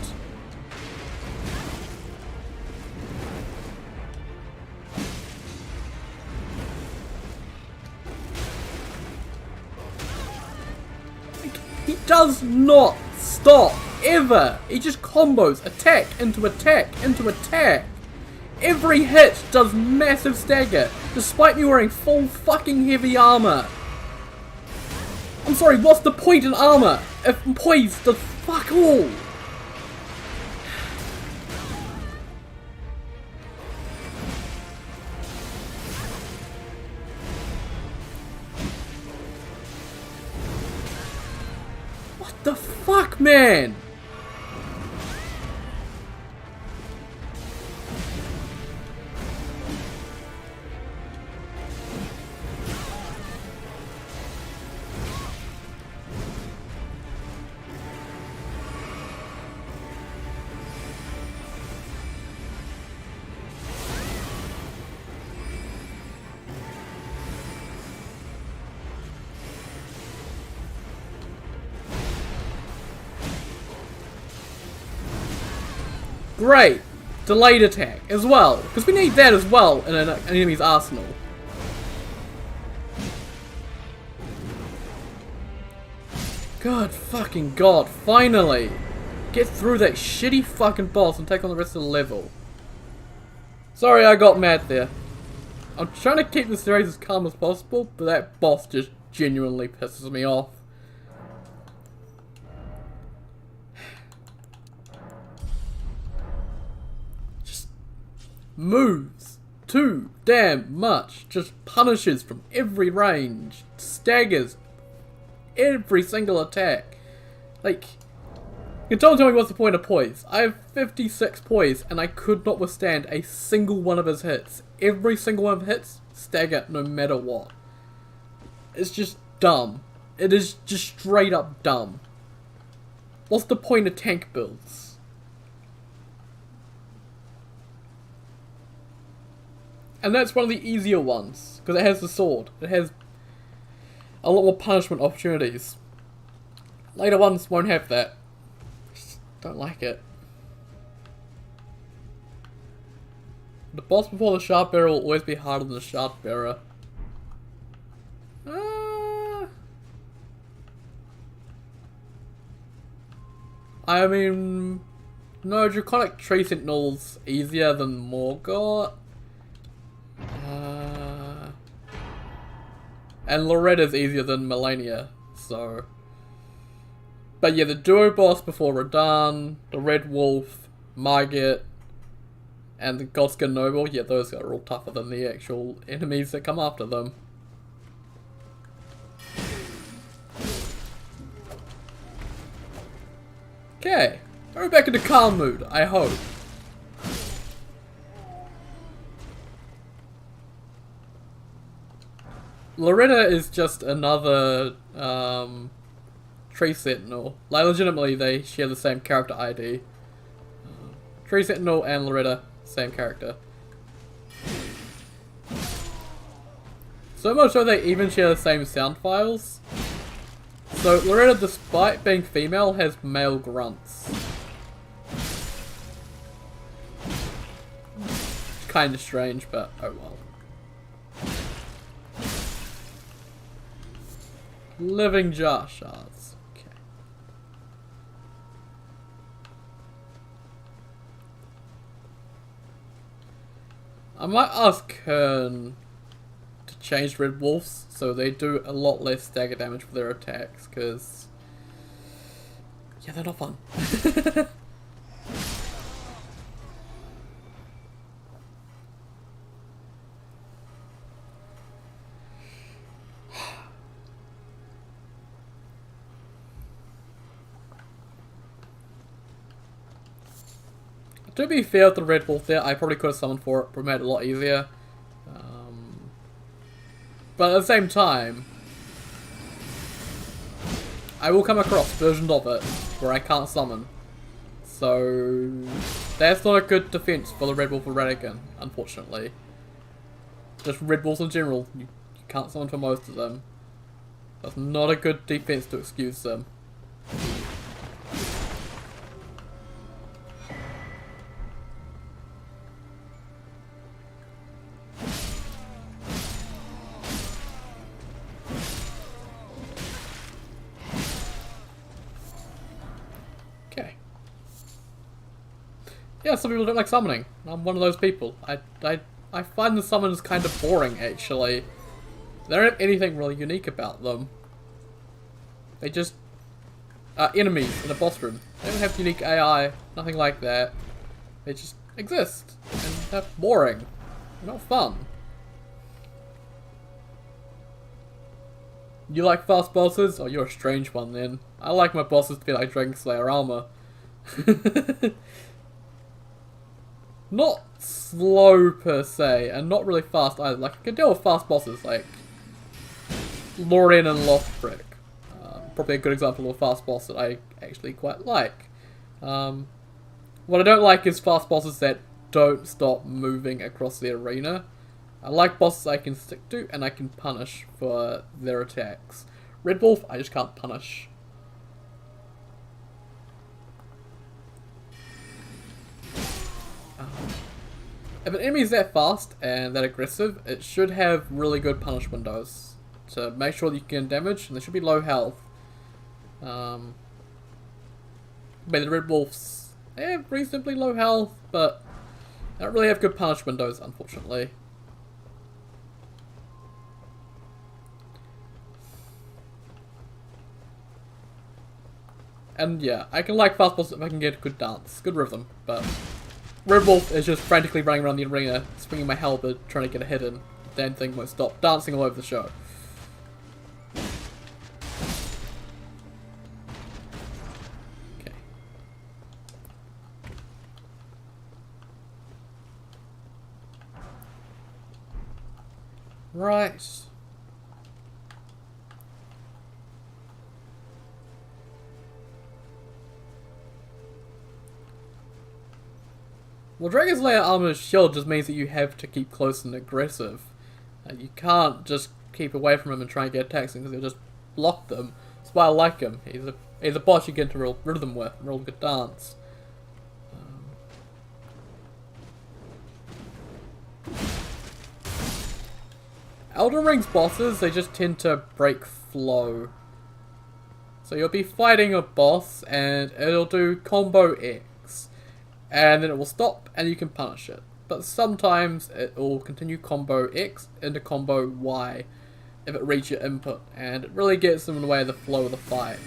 Speaker 1: He does not stop, ever. He just combos attack into attack into attack. Every hit does massive stagger, despite me wearing full fucking heavy armor. I'm sorry, what's the point in armor if poise does fuck all? What the fuck, man? Great! Delayed attack as well, because we need that as well in an enemy's arsenal. God fucking god, finally! Get through that shitty fucking boss and take on the rest of the level. Sorry I got mad there. I'm trying to keep the series as calm as possible, but that boss just genuinely pisses me off. Moves too damn much, just punishes from every range, staggers every single attack. Like, you don't tell me what's the point of poise. I have 56 poise and I could not withstand a single one of his hits. Every single one of his hits stagger no matter what. It's just dumb. It is just straight up dumb. What's the point of tank builds? And that's one of the easier ones, because it has the sword. It has a lot more punishment opportunities. Later ones won't have that. Just don't like it. The boss before the Shard Bearer will always be harder than the Shard Bearer. I mean, no, Draconic Tree Sentinel's easier than Morgott. And Loretta's easier than Melania, so... But yeah, the duo boss before Radahn, the Red Wolf, Margit, and the Godskin Noble, yeah, those are all tougher than the actual enemies that come after them. Okay, we're back into calm mood, I hope. Loretta is just another Tree Sentinel. Like, legitimately, they share the same character ID. Tree Sentinel and Loretta, same character. So much so they even share the same sound files. So Loretta, despite being female, has male grunts. Kinda strange, but oh well. Living jar shards. Okay. I might ask Kern to change Red Wolves so they do a lot less stagger damage for their attacks, because yeah, they're not fun. To be fair with the Red Wolf there, I probably could have summoned for it, but made it a lot easier. But at the same time, I will come across versions of it where I can't summon. So that's not a good defense for the Red Wolf Radigan, unfortunately. Just Red Wolves in general, you can't summon for most of them. That's not a good defense to excuse them. Yeah, some people don't like summoning. I'm one of those people. I find the summons kind of boring, actually. They don't have anything really unique about them. They just are enemies in a boss room. They don't have unique AI, nothing like that. They just exist, and they're boring. They're not fun. You like fast bosses? Oh, you're a strange one then. I like my bosses to be like Dragon Slayer armor. Not slow per se, and not really fast either. Like, I can deal with fast bosses like Lorien and Lothbrick. Probably a good example of a fast boss that I actually quite like. What I don't like is fast bosses that don't stop moving across the arena. I like bosses I can stick to and I can punish for their attacks. Red Wolf, I just can't punish. If an enemy is that fast and that aggressive, it should have really good punish windows to make sure that you can damage, and they should be low health. But the Red Wolves, they have reasonably low health, but they don't really have good punish windows, unfortunately. And yeah, I can like fast bosses if I can get a good dance, good rhythm, but Red Wolf is just frantically running around the arena, swinging my halberd, trying to get a hit in. The damn thing won't stop, dancing all over the show. Okay. Right. Well, Dragon Slayer Armor's Shield just means that you have to keep close and aggressive. You can't just keep away from him and try and get attacks because he'll just block them. That's why I like him. He's a boss you get into real rhythm with, real good dance. Elden Ring's bosses, they just tend to break flow. So you'll be fighting a boss and it'll do combo X. And then it will stop and you can punish it. But sometimes it will continue combo X into combo Y if it reads your input. And it really gets in the way of the flow of the fight.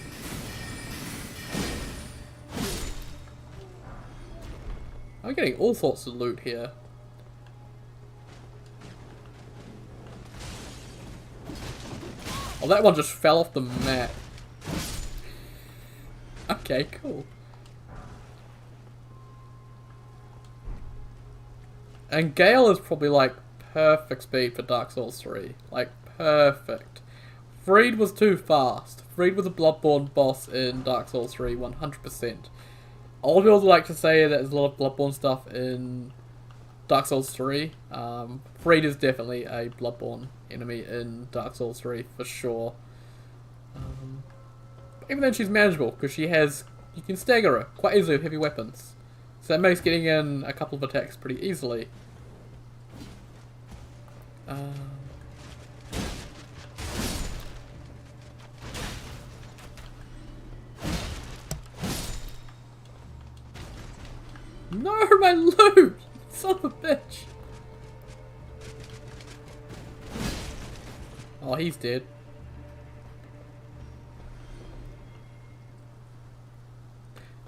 Speaker 1: I'm getting all sorts of loot here. Oh, that one just fell off the mat. Okay, cool. And Gale is probably like perfect speed for Dark Souls 3. Like, perfect. Freed was too fast. Freed was a Bloodborne boss in Dark Souls 3, 100%. A lot of people like to say that there's a lot of Bloodborne stuff in Dark Souls 3. Freed is definitely a Bloodborne enemy in Dark Souls 3, for sure. Even though she's manageable, because you can stagger her quite easily with heavy weapons. So that makes getting in a couple of attacks pretty easily. No, my loot! Son of a bitch! Oh, he's dead.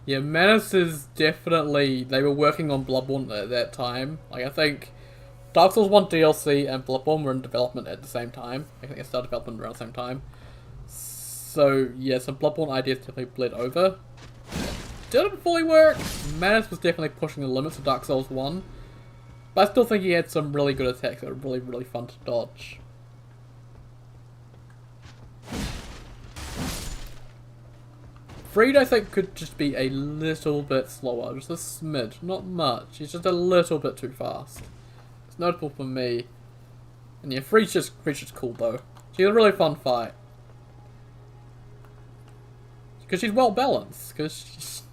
Speaker 1: Yeah, Manus is definitely... They were working on Bloodborne at that time. Like, I think Dark Souls 1 DLC and Bloodborne were in development at the same time. I think they started development around the same time. So, yeah, some Bloodborne ideas definitely bled over. Didn't fully work. Manus was definitely pushing the limits of Dark Souls 1. But I still think he had some really good attacks that were really, really fun to dodge. Freed, I think, could just be a little bit slower. Just a smidge. Not much. He's just a little bit too fast. It's notable for me. And yeah, Freed's just cool, though. She's a really fun fight. Because she's well balanced. Because she's...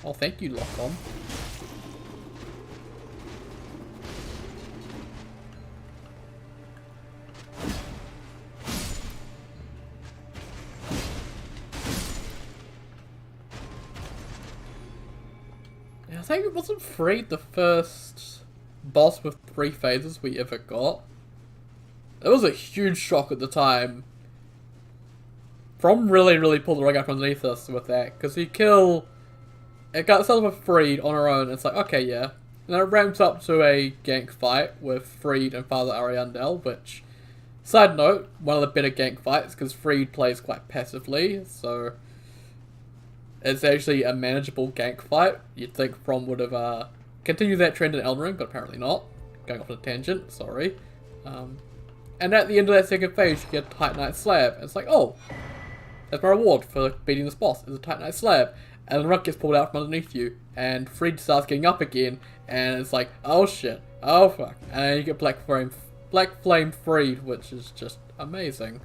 Speaker 1: Oh, thank you, Lock-On. I think it wasn't Freed the first boss with 3 phases we ever got. It was a huge shock at the time. From really pulled the rug out from underneath us with that, because you kill... It got itself with Freed on her own, and it's like, okay, yeah. And then it ramps up to a gank fight with Freed and Father Ariandel, which... Side note, one of the better gank fights, because Freed plays quite passively, so... It's actually a manageable gank fight. You'd think From would have continued that trend in Elden Ring, but apparently not. Going off on a tangent, sorry. And at the end of that second phase, you get a Titanite Slab. And it's like, oh, that's my reward for beating this boss, is a Titanite Slab. And the rug gets pulled out from underneath you, and Freed starts getting up again, and it's like, oh shit, oh fuck. And you get Black Flame Freed, which is just amazing.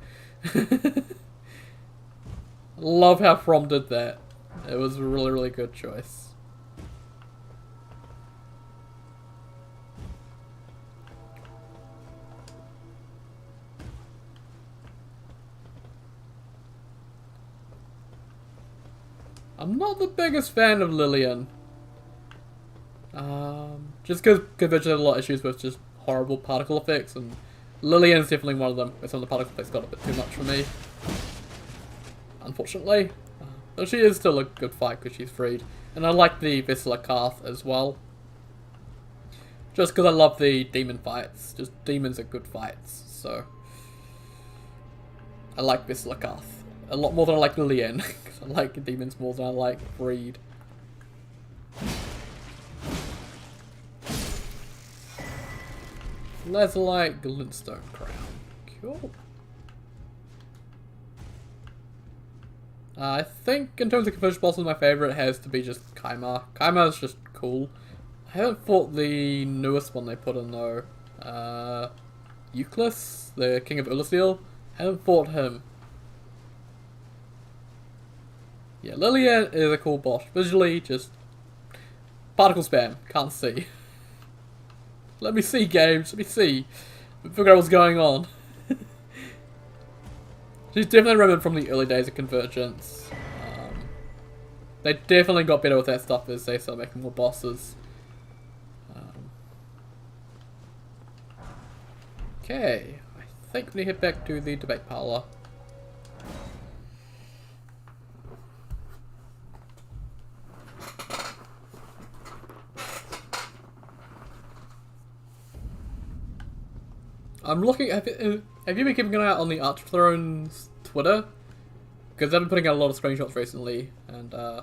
Speaker 1: Love how From did that. It was a really good choice. I'm not the biggest fan of Lillian. Just because Convergence had a lot of issues with just horrible particle effects, and Lillian's definitely one of them, where some of the particle effects got a bit too much for me. Unfortunately. But she is still a good fight because she's freed. And I like the Vessela Karth as well. Just because I love the demon fights. Just demons are good fights, so... I like Vessela Karth a lot more than I like Lillian. I like demons more than I like Freed. Lazulite Glintstone Crown. Cool. I think in terms of conversion bosses, my favourite has to be just Kaimar. Kaimar is just cool. I haven't fought the newest one they put in though. Euclid, the King of Ulasil. Haven't fought him. Yeah, Lillian is a cool boss. Visually, just particle spam. Can't see. Let me see, games. Let me see. Figure out what's going on. She's definitely remembered from the early days of Convergence. They definitely got better with that stuff as they started making more bosses. Okay, I think we head back to the debate parlor. I'm looking. Have you been keeping an eye out on the Archthrone's Twitter? Because they've been putting out a lot of screenshots recently, and yeah,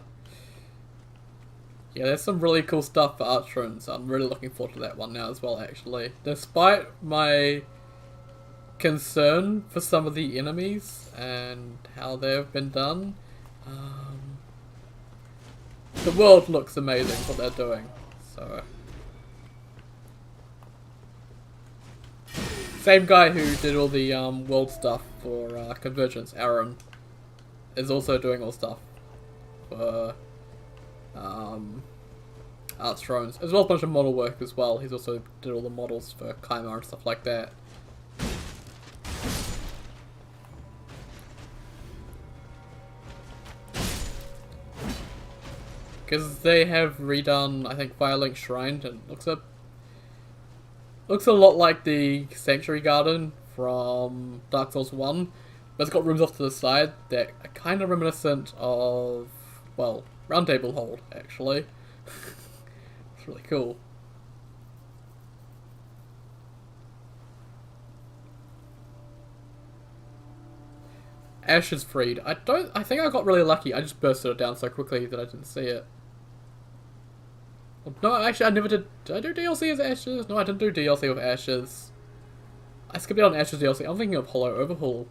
Speaker 1: there's some really cool stuff for Archthrone, so I'm really looking forward to that one now as well, actually. Despite my concern for some of the enemies and how they've been done, the world looks amazing what they're doing, so... Same guy who did all the world stuff for Convergence, Aaron, is also doing all stuff for Archthrones, as well as a bunch of model work as well. He's also did all the models for Kaimar and stuff like that. because they have redone, I think, Firelink Shrine, and it looks a lot like the Sanctuary Garden from Dark Souls 1, but it's got rooms off to the side that are kind of reminiscent of, well, Round Table Hold, actually. It's really cool. Ashes freed. I think I got really lucky. I just bursted it down so quickly that I didn't see it. No, actually, I never did. Did I do DLC as Ashes? No, I didn't do DLC with Ashes. I skipped out on Ashes DLC. I'm thinking of Hollow Overhaul,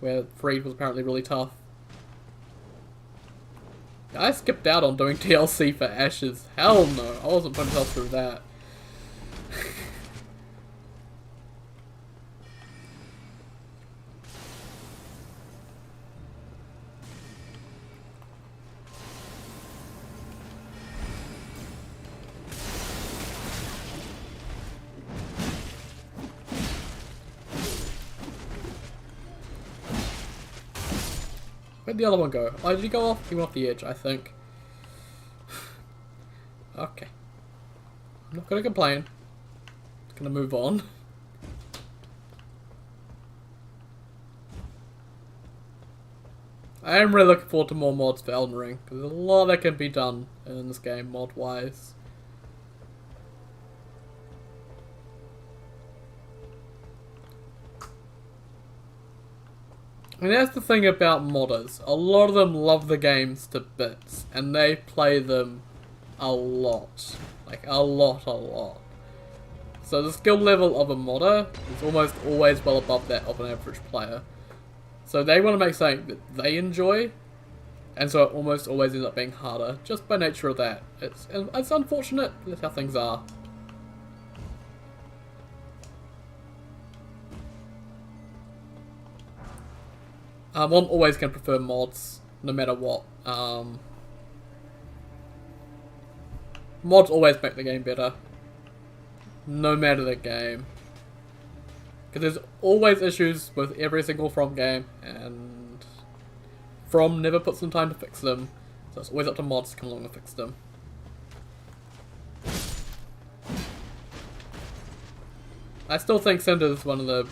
Speaker 1: where freed was apparently really tough. I skipped out on doing DLC for Ashes. Hell no, I wasn't putting myself through that. Where'd the other one go? Oh, did he go off? He went off the edge, I think. Okay. I'm not gonna complain. Just gonna move on. I am really looking forward to more mods for Elden Ring, because there's a lot that can be done in this game, mod-wise. And that's the thing about modders. A lot of them love the games to bits, and they play them a lot. Like, a lot. So the skill level of a modder is almost always well above that of an average player. So they want to make something that they enjoy, and so it almost always ends up being harder, just by nature of that. It's unfortunate, that's how things are. One always can prefer mods, no matter what. Mods always make the game better, no matter the game. Because there's always issues with every single From game, and From never puts some time to fix them, so it's always up to mods to come along and fix them. I still think Cinder is one of the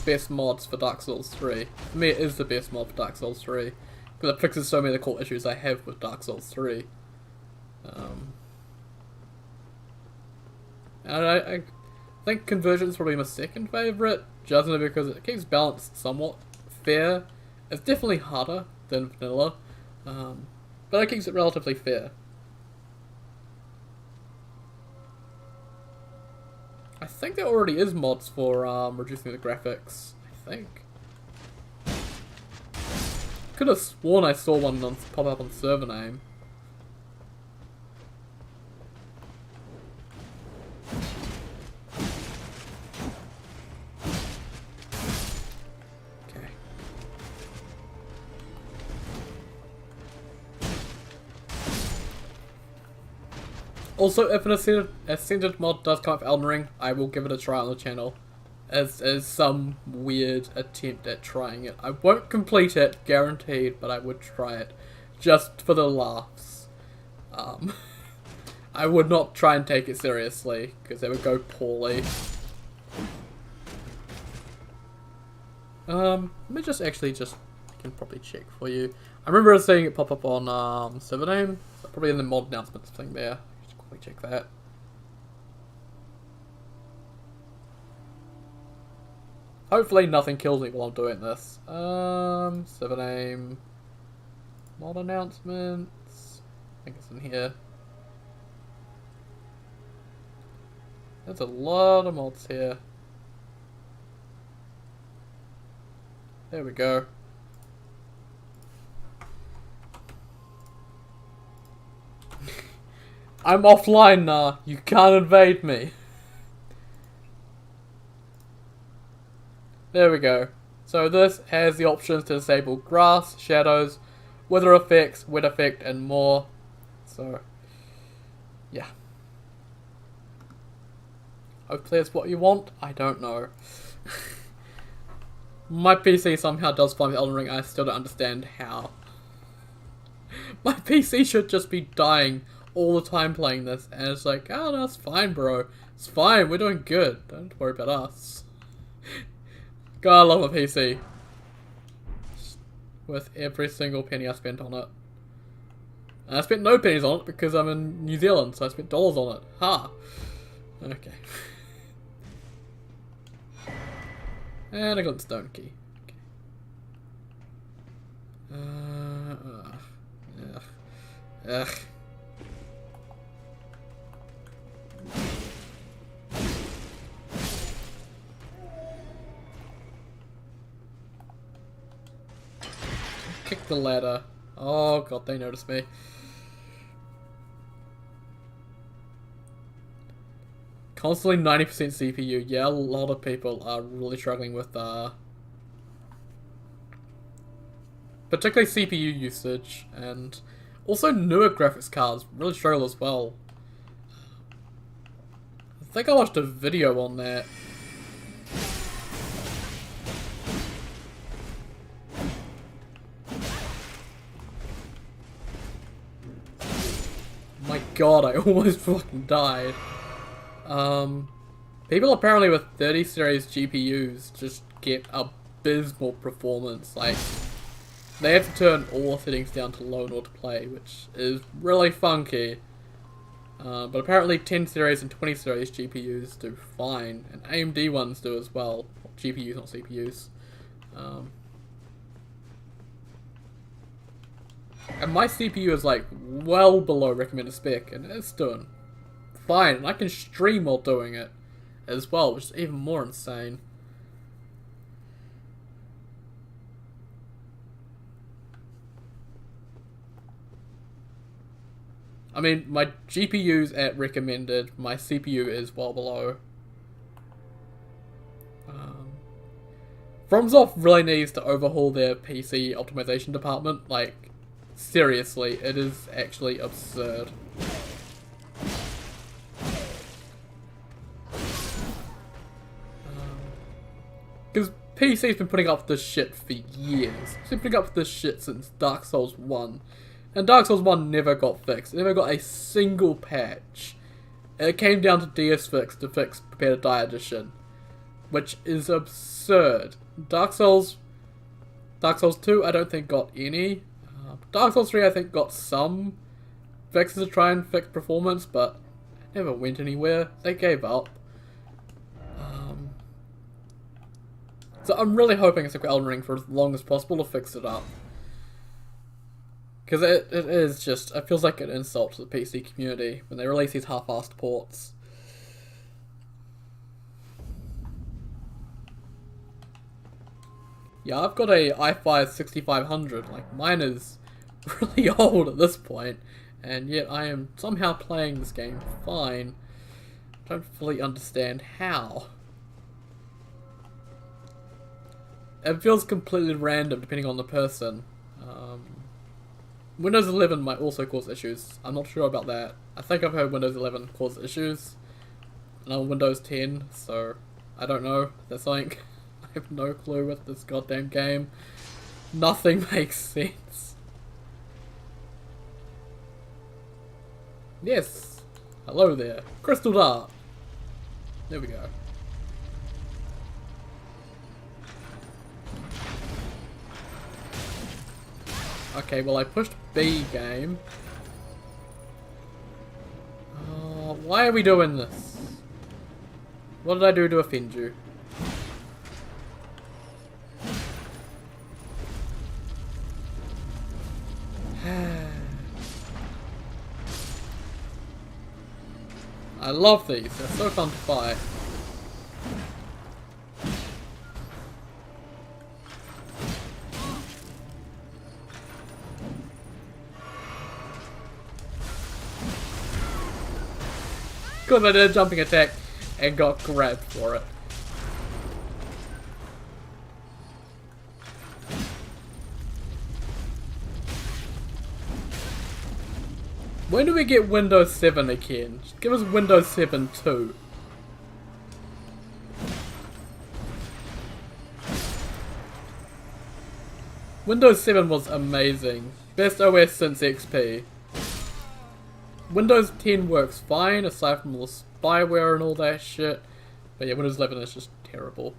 Speaker 1: best mods for Dark Souls 3. For me, it is the best mod for Dark Souls 3, because it fixes so many of the core issues I have with Dark Souls 3. And I think Conversion is probably my second favourite, just because it keeps balance somewhat fair. It's definitely harder than vanilla, but it keeps it relatively fair. I think there already is mods for reducing the graphics, I think. Could have sworn I saw one pop up on server name. Okay. Also, if an Ascended mod does come up for Elden Ring, I will give it a try on the channel. As some weird attempt at trying it. I won't complete it, guaranteed, but I would try it. Just for the laughs. I would not try and take it seriously, because it would go poorly. Let me just I can probably check for you. I remember seeing it pop up on server name, so probably in the mod announcements thing there. Just quickly check that. Hopefully nothing kills me while I'm doing this. Server name, mod announcements. I think it's in here. There's a lot of mods here. There we go. I'm offline now. You can't invade me. There we go. So this has the options to disable grass, shadows, weather effects, wet effect, and more. So, yeah. Hopefully it's what you want. I don't know. My PC somehow does fine with Elden Ring. I still don't understand how. My PC should just be dying all the time playing this, and it's like, oh no, it's fine, bro. It's fine, we're doing good. Don't worry about us. God, I love my PC. Just worth every single penny I spent on it. And I spent no pennies on it because I'm in New Zealand, so I spent dollars on it. Ha! Okay. And I got the stone key. Okay. Ugh. Kick the ladder. Oh god, they noticed me. Constantly 90% CPU. Yeah, a lot of people are really struggling with particularly CPU usage, and also newer graphics cards really struggle as well. I think I watched a video on that. My god, I almost fucking died. People apparently with 30 series GPUs just get abysmal performance. Like, they have to turn all settings down to low in order to play, which is really funky. But apparently 10 series and 20 series GPUs do fine, and AMD ones do as well. GPUs, not CPUs. And my CPU is like well below recommended spec, and it's doing fine, and I can stream while doing it as well, which is even more insane. I mean, my GPU's at recommended, my CPU is well below. FromSoft really needs to overhaul their PC optimization department. Like, seriously, it is actually absurd. Because PC's been putting up this shit for years. It's been putting up this shit since Dark Souls 1. And Dark Souls 1 never got fixed. It never got a single patch. And it came down to DS Fix to fix Prepare to Die Edition. Which is absurd. Dark Souls 2 I don't think got any. Dark Souls 3 I think got some fixes to try and fix performance, but it never went anywhere. They gave up. So I'm really hoping it's like Elden Ring for as long as possible to fix it up. Because it is just, it feels like an insult to the PC community when they release these half-assed ports. Yeah, I've got a i5 6500, like mine is really old at this point, and yet I am somehow playing this game fine. I don't fully understand how. It feels completely random depending on the person. Windows 11 might also cause issues. I'm not sure about that. I think I've heard Windows 11 cause issues. And I'm Windows 10, so I don't know. That's something. I have no clue with this goddamn game. Nothing makes sense. Yes. Hello there. Crystal Dart. There we go. Okay, well I pushed B game. Why are we doing this? What did I do to offend you? I love these, they're so fun to fight. Because I did a jumping attack and got grabbed for it. When do we get Windows 7 again? Just give us Windows 7 too. Windows 7 was amazing. Best OS since XP. Windows 10 works fine, aside from all the spyware and all that shit. But yeah, Windows 11 is just terrible.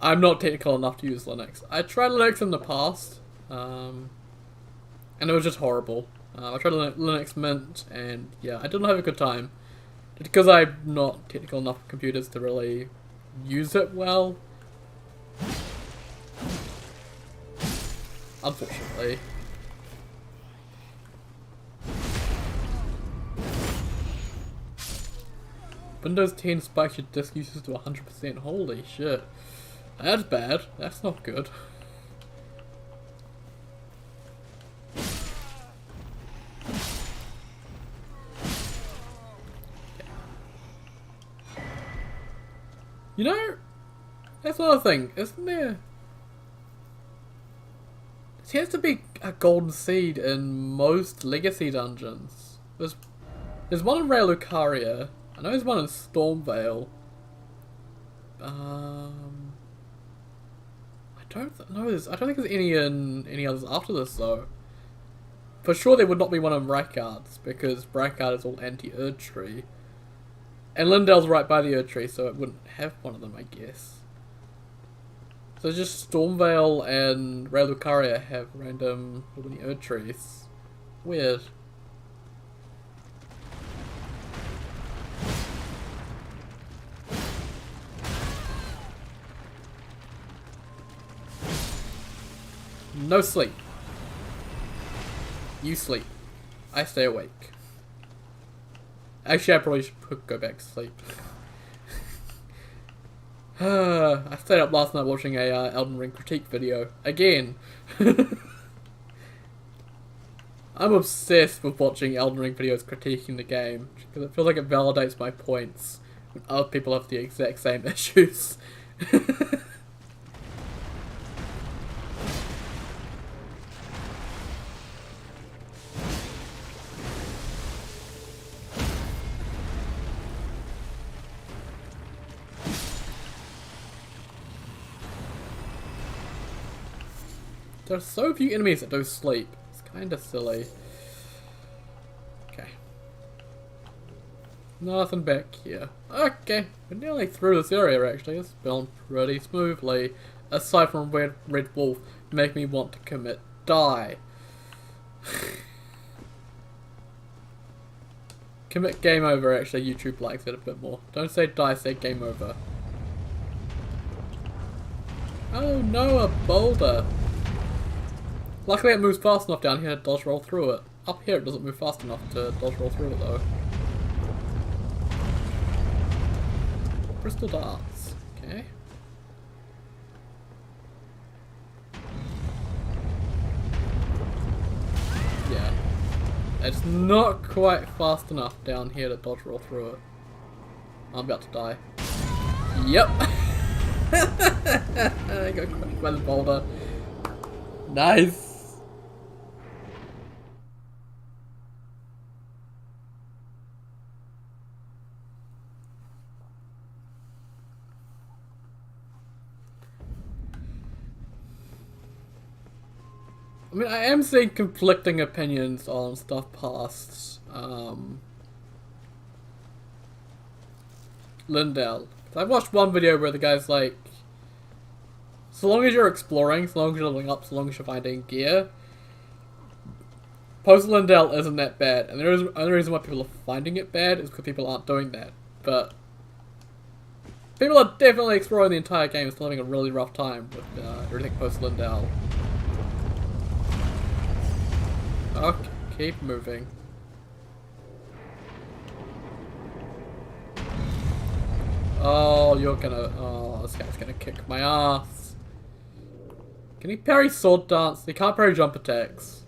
Speaker 1: I'm not technical enough to use Linux. I tried Linux in the past, and it was just horrible. I tried Linux Mint, and yeah, I didn't have a good time. Because I'm not technical enough with computers to really use it well. Unfortunately. Windows 10 spikes your disk usage to 100%. Holy shit. That's bad. That's not good. You know, that's another thing, isn't there? There seems to be a golden seed in most legacy dungeons. There's one in Ray Lucaria. I know there's one in Stormvale. I don't know. I don't think there's any in any others after this though. For sure, there would not be one in Brackard's because Brackard is all anti-Erd Tree. And Lindell's right by the Erd Tree, so it wouldn't have one of them, I guess. So just Stormvale and Ray Lucaria have random mini Erd Trees. Weird. No sleep. You sleep. I stay awake. Actually, I probably should go back to sleep. I stayed up last night watching a Elden Ring critique video. Again. I'm obsessed with watching Elden Ring videos critiquing the game. Because it feels like it validates my points when other people have the exact same issues. There are so few enemies that don't sleep. It's kinda silly. Okay. Nothing back here. Okay. We're nearly through this area actually. It's gone pretty smoothly. Aside from Red Wolf make me want to commit die. Commit game over actually, YouTube likes it a bit more. Don't say die, say game over. Oh no, a boulder. Luckily it moves fast enough down here to dodge roll through it. Up here it doesn't move fast enough to dodge roll through it though. Crystal darts. Okay. Yeah. It's not quite fast enough down here to dodge roll through it. I'm about to die. Yep. I got crushed by the boulder. Nice. I mean, I am seeing conflicting opinions on stuff past Lindell. I've watched one video where the guy's like, so long as you're exploring, so long as you're leveling up, so long as you're finding gear, post Lindell isn't that bad. And the only reason why people are finding it bad is because people aren't doing that. But people are definitely exploring the entire game and still having a really rough time with everything post Lindell. Okay, keep moving. Oh, you're gonna... Oh, this guy's gonna kick my ass. Can he parry sword dance? He can't parry jump attacks.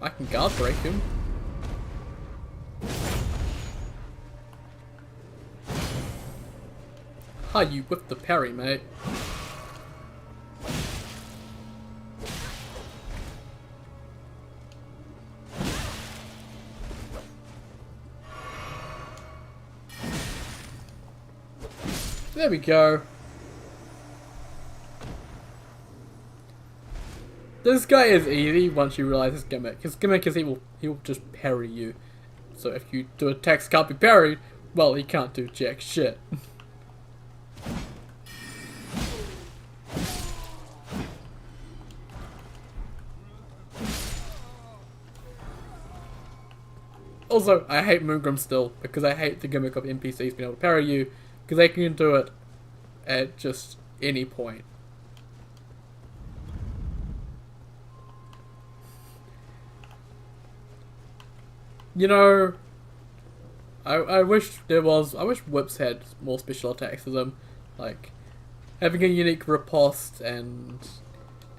Speaker 1: I can guard break him. Ha, you whipped the parry, mate. There we go. This guy is easy once you realize his gimmick. His gimmick is he will just parry you. So if you do attacks can't be parried, well, he can't do jack shit. Also, I hate Moongrim still, because I hate the gimmick of NPCs being able to parry you, because they can do it at just any point. You know, I wish whips had more special attacks to them, like having a unique riposte and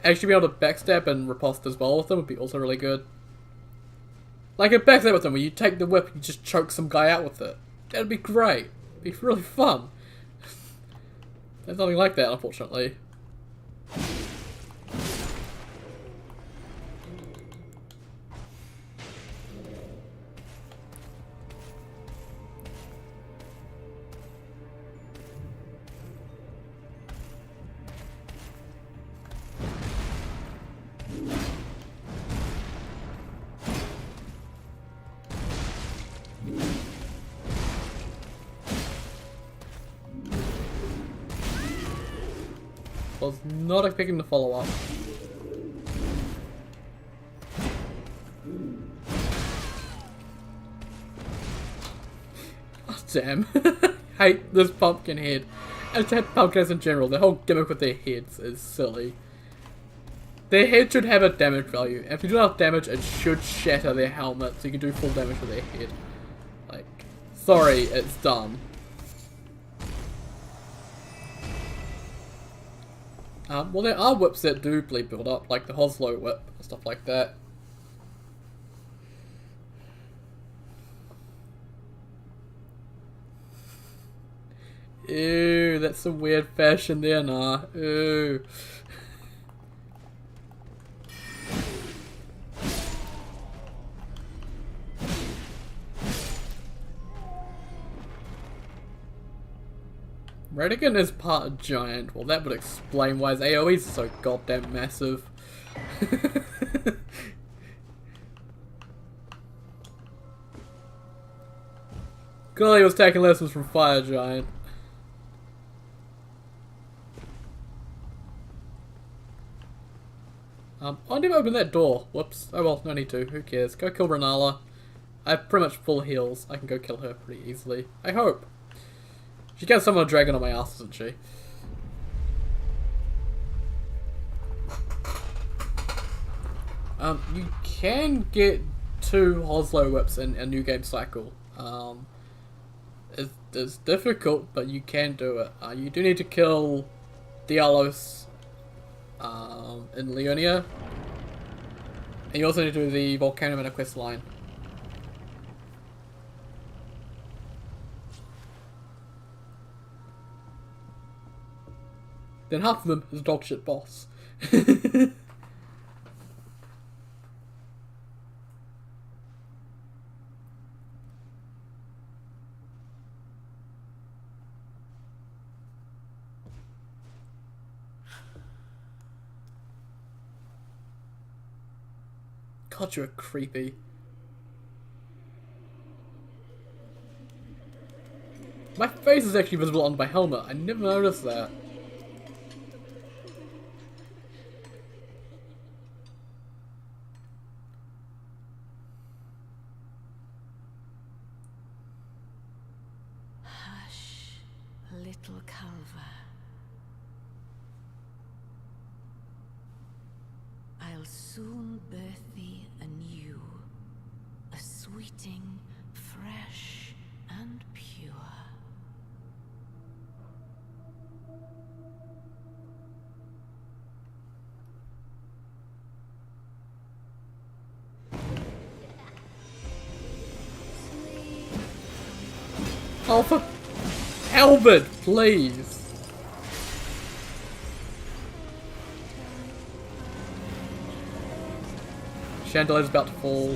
Speaker 1: actually being able to backstab and riposte as well with them would be also really good. Like a backstab with them where you take the whip and you just choke some guy out with it. That'd be great. It'd be really fun. There's nothing like that, unfortunately. Was not expecting to follow up. Oh, damn. Hate this pumpkin head. I just hate pumpkins in general. The whole gimmick with their heads is silly. Their head should have a damage value. And if you do enough damage, it should shatter their helmet so you can do full damage with their head. Like, sorry, it's dumb. Well, there are whips that do bleed build up, like the Hoslo whip, and stuff like that. Ew, that's some weird fashion there, nah. Ew. Redigan is part giant. Well, that would explain why his AoE is so goddamn massive. Clearly he was taking lessons from Fire Giant. I didn't open that door. Whoops. Oh well, no need to. Who cares? Go kill Renala. I have pretty much full heals. I can go kill her pretty easily. I hope. She can summon a dragon on my ass, doesn't she? You can get 2 Hoslo whips in a new game cycle. It's difficult, but you can do it. You do need to kill Dialos in Leonia. And you also need to do the Volcano in a quest line. Then half of them is a dogshit boss. God, you're creepy. My face is actually visible on my helmet. I never noticed that.
Speaker 3: Little Calva, I'll soon birth thee anew, a sweeting, fresh and pure.
Speaker 1: Oh, for Albert, please. Chandelier's about to fall.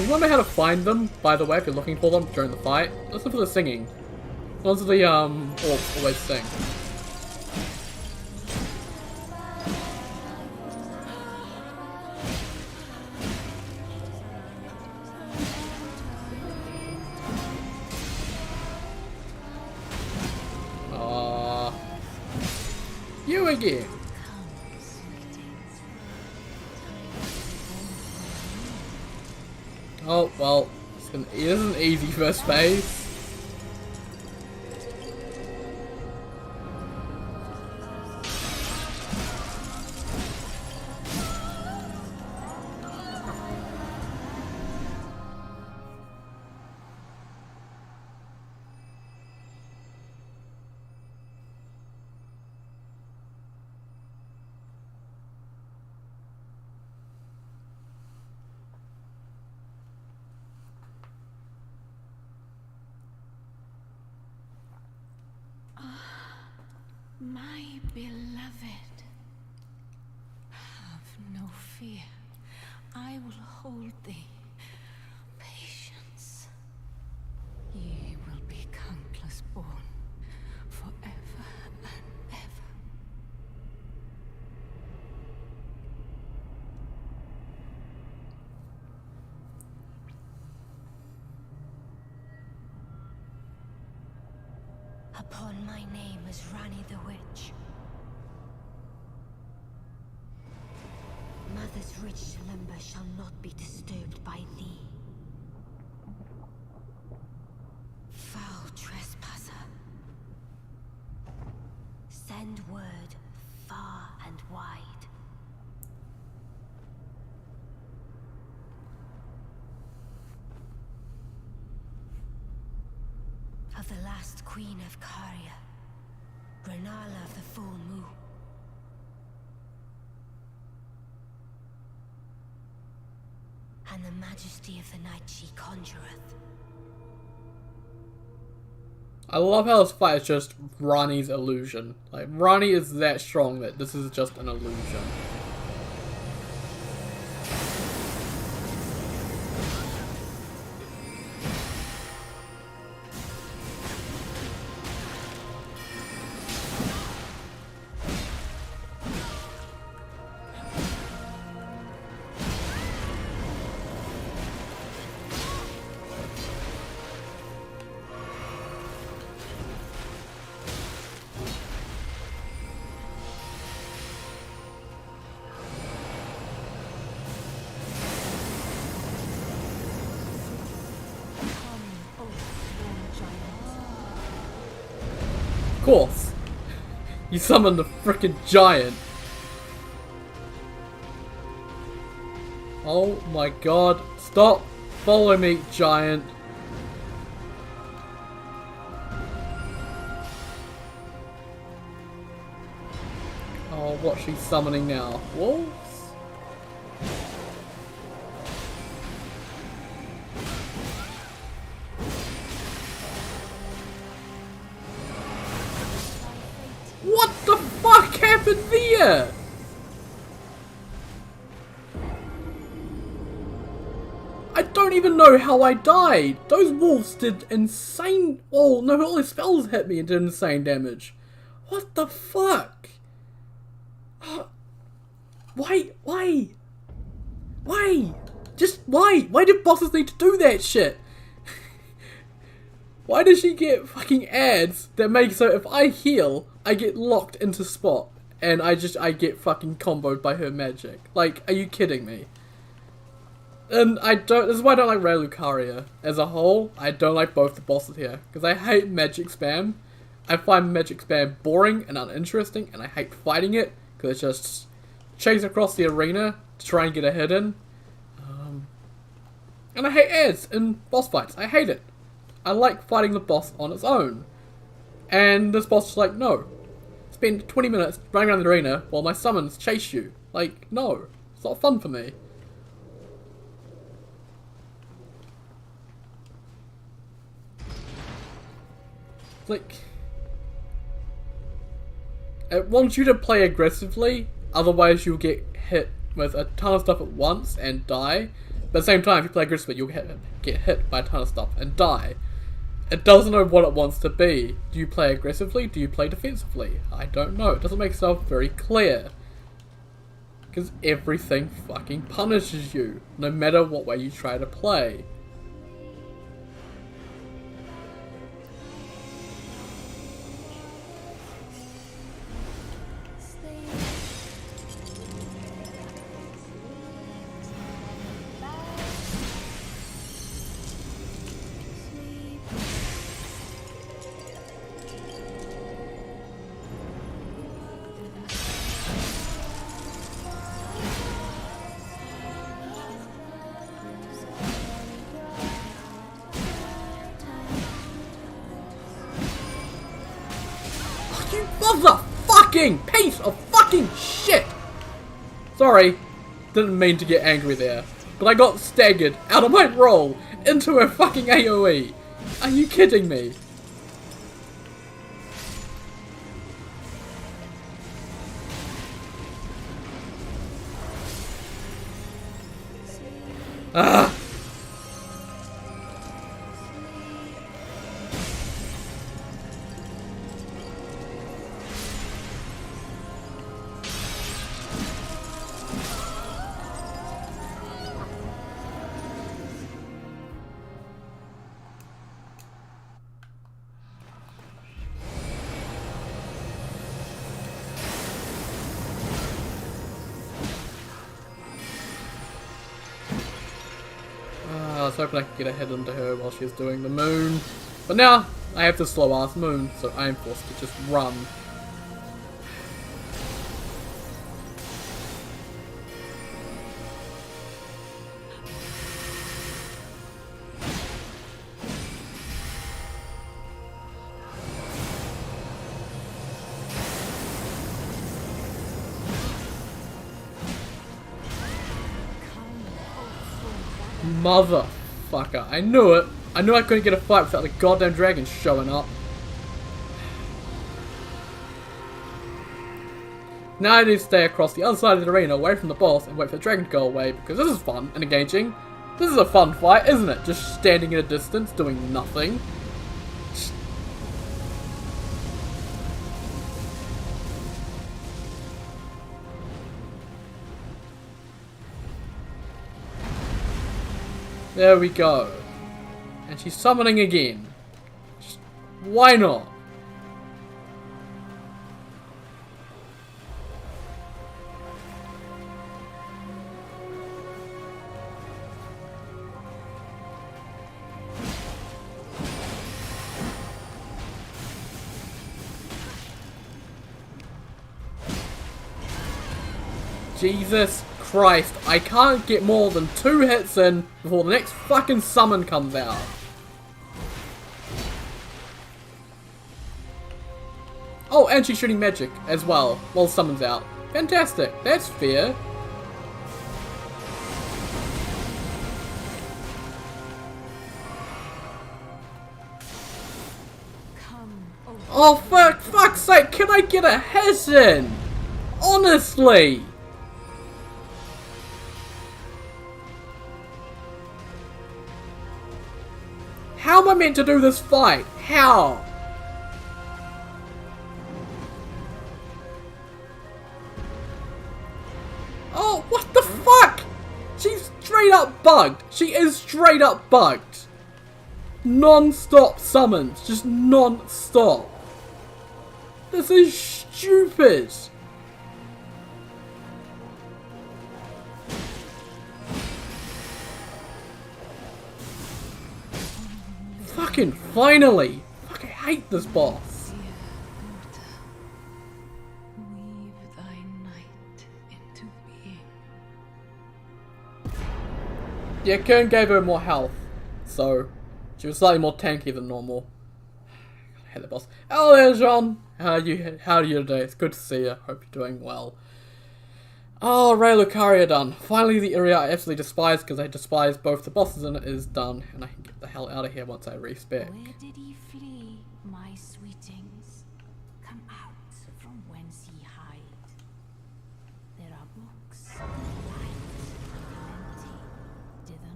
Speaker 1: If you want to know how to find them, by the way, if you're looking for them during the fight, listen for the singing. Those are the orcs always sing. You again. Oh, well, it isn't easy first phase.
Speaker 3: My beloved, have no fear. I will hold thee. Patience. Ye will be countless born, forever and ever. Upon my name as Rani the Witch. Mother's rich slumber shall not be disturbed by thee. Foul trespasser. Send word far and wide. Of the last queen of Caria, Granala of the full moon. And the majesty of the night she conjureth.
Speaker 1: I love how this fight is just Rani's illusion. Like, Rani is that strong that this is just an illusion. Of course. You summoned a frickin' giant. Oh my god. Stop. Follow me, giant. Oh, what's she summoning now? Wolves? What the fuck happened there? I don't even know how I died. Those wolves did insane... Oh no, all the spells hit me and did insane damage. What the fuck? Why? Just why? Why did bosses need to do that shit? Why does she get fucking ads that make so if I heal, I get locked into spot and I get fucking comboed by her magic? Like, are you kidding me? And this is why I don't like Rare Lucaria. As a whole, I don't like both the bosses here. Because I hate magic spam. I find magic spam boring and uninteresting, and I hate fighting it. Because it's just chase across the arena to try and get a hit in. And I hate ads in boss fights. I hate it. I like fighting the boss on its own. And this boss is like, no. Spend 20 minutes running around the arena while my summons chase you. Like, no. It's not fun for me. Like, it wants you to play aggressively, otherwise you'll get hit with a ton of stuff at once and die. But at the same time, if you play aggressively, you'll get hit by a ton of stuff and die. It doesn't know what it wants to be. Do you play aggressively? Do you play defensively? I don't know. It doesn't make itself very clear. Because everything fucking punishes you, no matter what way you try to play. You motherfucking piece of fucking shit! Sorry, didn't mean to get angry there, but I got staggered out of my roll into a fucking AoE. Are you kidding me? Ah! I was hoping I could get a head into her while she was doing the moon. But now, I have to slow ass moon, so I am forced to just run. Motherfucker, I knew it. I knew I couldn't get a fight without the goddamn dragon showing up. Now I need to stay across the other side of the arena away from the boss and wait for the dragon to go away because this is fun and engaging. This is a fun fight, isn't it? Just standing in a distance doing nothing. There we go. And she's summoning again. Just, why not? Jesus Christ, I can't get more than 2 hits in before the next fucking summon comes out. Oh, and she's shooting magic as well while the summon's out. Fantastic, that's fair. Oh, for fuck's sake, can I get a hiss in? Honestly! How am I meant to do this fight? How? Oh, what the fuck? She's straight up bugged. She is straight up bugged. Non-stop summons. Just non-stop. This is stupid. Fucking finally! Fuck, I hate this boss.
Speaker 4: Weave thy night into being.
Speaker 1: Yeah, Kern gave her more health, so she was slightly more tanky than normal. I hate the boss. Oh, there, Jean. How are you today? It's good to see you. Hope you're doing well. Oh, Ray Lucaria done. Finally, the area I absolutely despise because I despise both the bosses in it is done, and I can get the hell out of here once I respec.
Speaker 3: Where did he flee, my sweetings? Come out from whence ye hide. There are books, light, plenty. Dither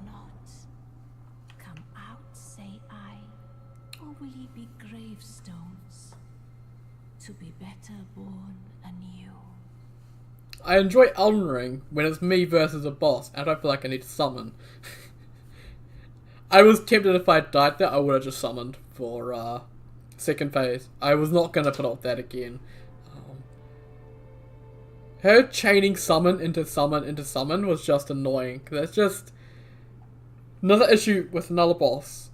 Speaker 4: will ye be gravestones, to be better born anew.
Speaker 1: I enjoy Elden Ring when it's me versus a boss, and I don't feel like I need to summon. I was tempted if I died there, I would have just summoned for second phase. I was not going to put up that again. Her chaining summon into summon into summon was just annoying. That's just... Another issue with another boss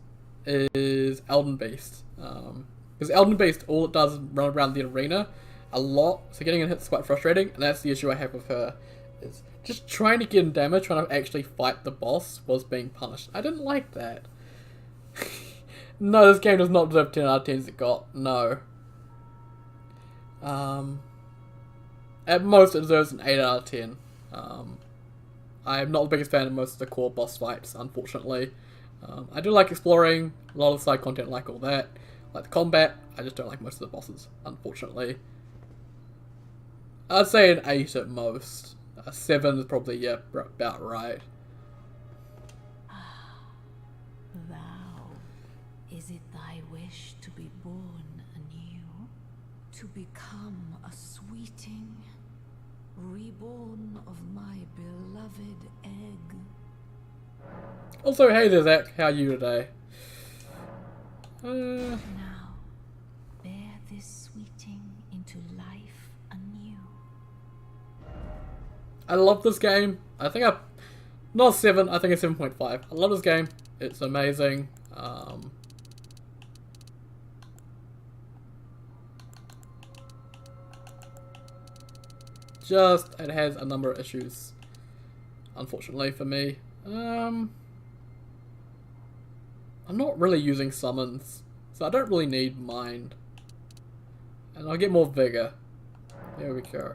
Speaker 1: is Elden Beast. Because Elden Beast, all it does is run around the arena a lot, so getting in hits is quite frustrating, and that's the issue I have with her. Is just trying to get in damage, trying to actually fight the boss was being punished. I didn't like that. No, this game does not deserve 10 out of 10s it got. No. At most it deserves an 8 out of 10. I'm not the biggest fan of most of the core boss fights, unfortunately. I do like exploring, a lot of side content, like all that. Like the combat, I just don't like most of the bosses, unfortunately. I'd say an 8 at most. 7 is probably, yeah, about right.
Speaker 4: Thou, is it thy wish to be born anew? To become a sweeting, reborn of my beloved egg?
Speaker 1: Also, hey there Zach, how are you today?
Speaker 4: Now, bear this sweeting into life anew.
Speaker 1: I love this game. I think not 7, I think it's 7.5. I love this game. It's amazing. Just, it has a number of issues, unfortunately for me. I'm not really using summons, so I don't really need mind. And I'll get more vigor. There we go.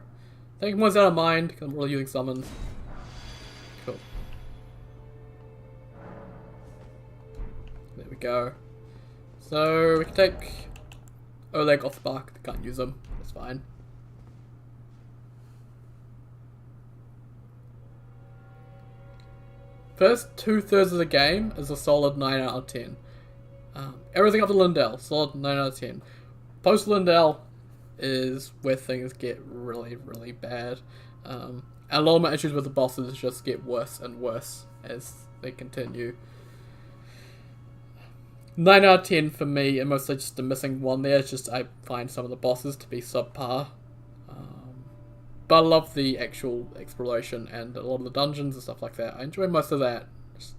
Speaker 1: Taking one's out of mind, because I'm really using summons. Cool. There we go. So, we can take Oleg off the bark. Can't use them. That's fine. First 2/3 of the game is a solid 9 out of 10. Everything up to Lindell, solid 9 out of 10. Post Lindell is where things get really, really bad. And a lot of my issues with the bosses just get worse and worse as they continue. 9 out of 10 for me, and mostly just the missing one there. It's just I find some of the bosses to be subpar. But I love the actual exploration and a lot of the dungeons and stuff like that. I enjoy most of that. Just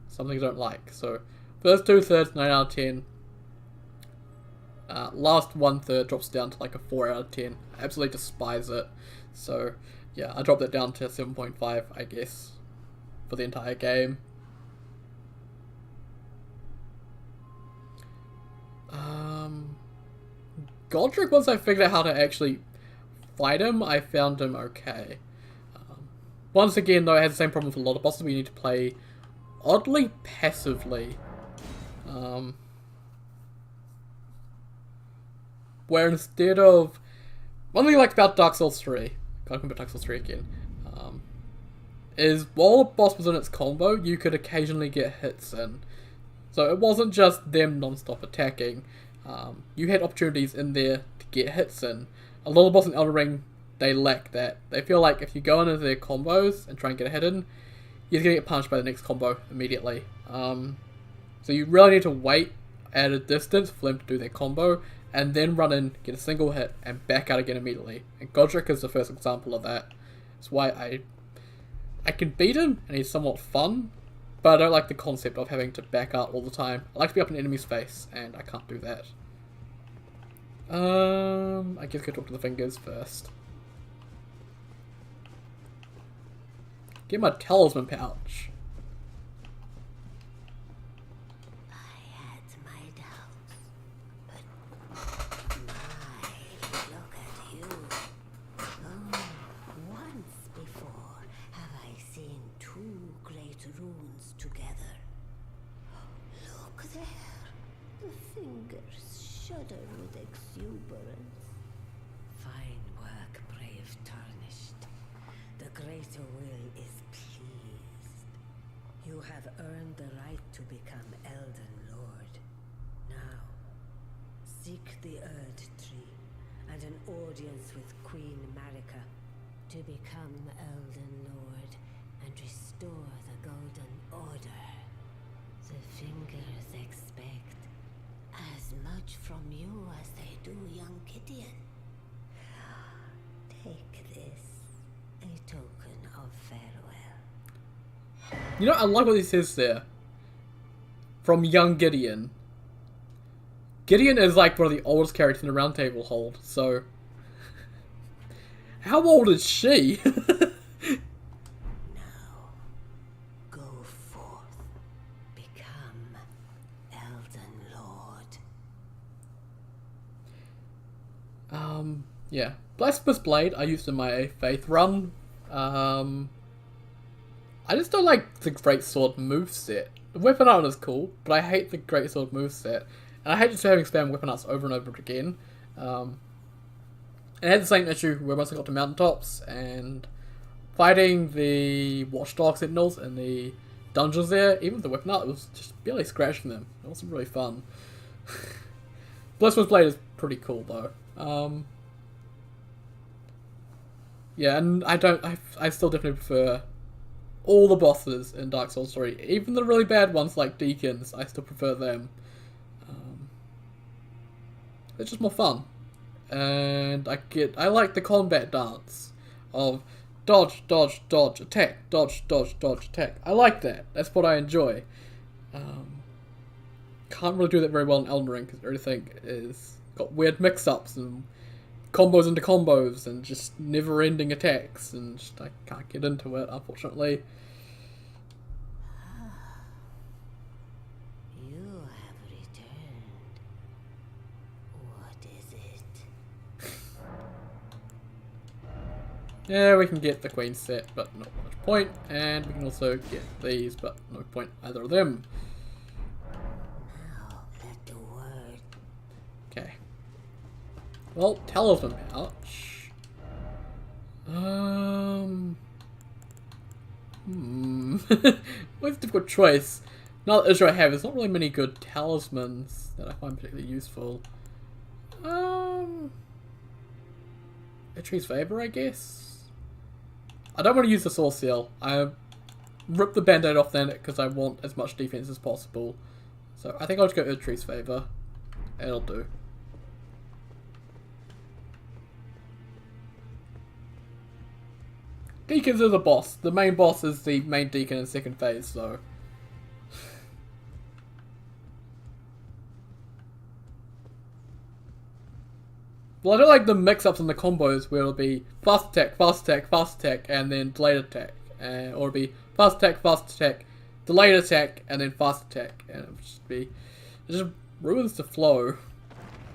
Speaker 1: some things I don't like. So, first 2/3, 9 out of 10. Last 1/3 drops down to like a 4 out of 10. I absolutely despise it. So, yeah, I dropped it down to 7.5, I guess, for the entire game. Godric, once I figured out how to actually fight him, I found him okay. Once again, though, it has the same problem with a lot of bosses. We need to play oddly passively. Where instead of... One thing I like about Dark Souls 3, can't remember Dark Souls 3 again, is while a boss was in its combo, you could occasionally get hits in. So it wasn't just them non-stop attacking. You had opportunities in there to get hits in. A lot of bosses in Elden Ring, they lack that. They feel like if you go into their combos and try and get a hit in, you're going to get punched by the next combo immediately. So you really need to wait at a distance for them to do their combo, and then run in, get a single hit, and back out again immediately. And Godric is the first example of that. That's why I can beat him, and he's somewhat fun, but I don't like the concept of having to back out all the time. I like to be up in an enemy's face, and I can't do that. I guess go talk to the fingers first. Get my talisman pouch.
Speaker 3: I had my doubts, but look at you. Oh, once before have I seen two great runes together. Look there. The fingers shudder with exuberance. Fine work, brave Tarnished. The greater will is pleased. You have earned the right to become Elden Lord. Now,
Speaker 5: seek the Erd Tree and an audience with Queen Marika to become Elden Lord and restore the Golden Order. The Fingers expect as much from you as they do young Gideon. Take this, a token of farewell.
Speaker 1: You know, I like what he says there. From young Gideon. Gideon is like one of the oldest characters in the Round Table hold, so... How old is she?
Speaker 5: Now, go forth. Become Elden Lord.
Speaker 1: Yeah. Blasphemous Blade I used in my Faith run. I just don't like the Greatsword moveset. The weapon art is cool, but I hate the Greatsword moveset. And I hate just having spam weapon arts over and over again. And I had the same issue where once I got to mountaintops and fighting the Watchdog Sentinels in the dungeons there, even with the weapon art, it was just barely scratching them. It wasn't really fun. Blasphemous Blade is pretty cool though. Yeah, and I still definitely prefer all the bosses in Dark Souls 3. Even the really bad ones like Deacons, I still prefer them. It's just more fun. And I like the combat dance of dodge, dodge, dodge, attack, dodge, dodge, dodge, attack. I like that. That's what I enjoy. Can't really do that very well in Elden Ring because everything is got weird mix-ups and combos into combos and just never-ending attacks, and just, I can't get into it, unfortunately.
Speaker 5: You have returned. What is it?
Speaker 1: Yeah, we can get the Queen set, but not much point, and we can also get these, but no point either of them.
Speaker 5: Now let the word.
Speaker 1: Okay. Well, Talisman pouch. What's a difficult choice? Another issue I have is not really many good talismans that I find particularly useful. Itchy's Favor, I guess? I don't want to use the Soul Seal. I ripped the band-aid off then because I want as much defense as possible. So I think I'll just go Idri's Favor. It'll do. Deacons is a boss. The main boss is the main deacon in second phase, so... Well, I don't like the mix-ups and the combos where it'll be fast attack, fast attack, fast attack, and then delayed attack. Or it'll be fast attack, delayed attack, and then fast attack. And it'll just be... It just ruins the flow.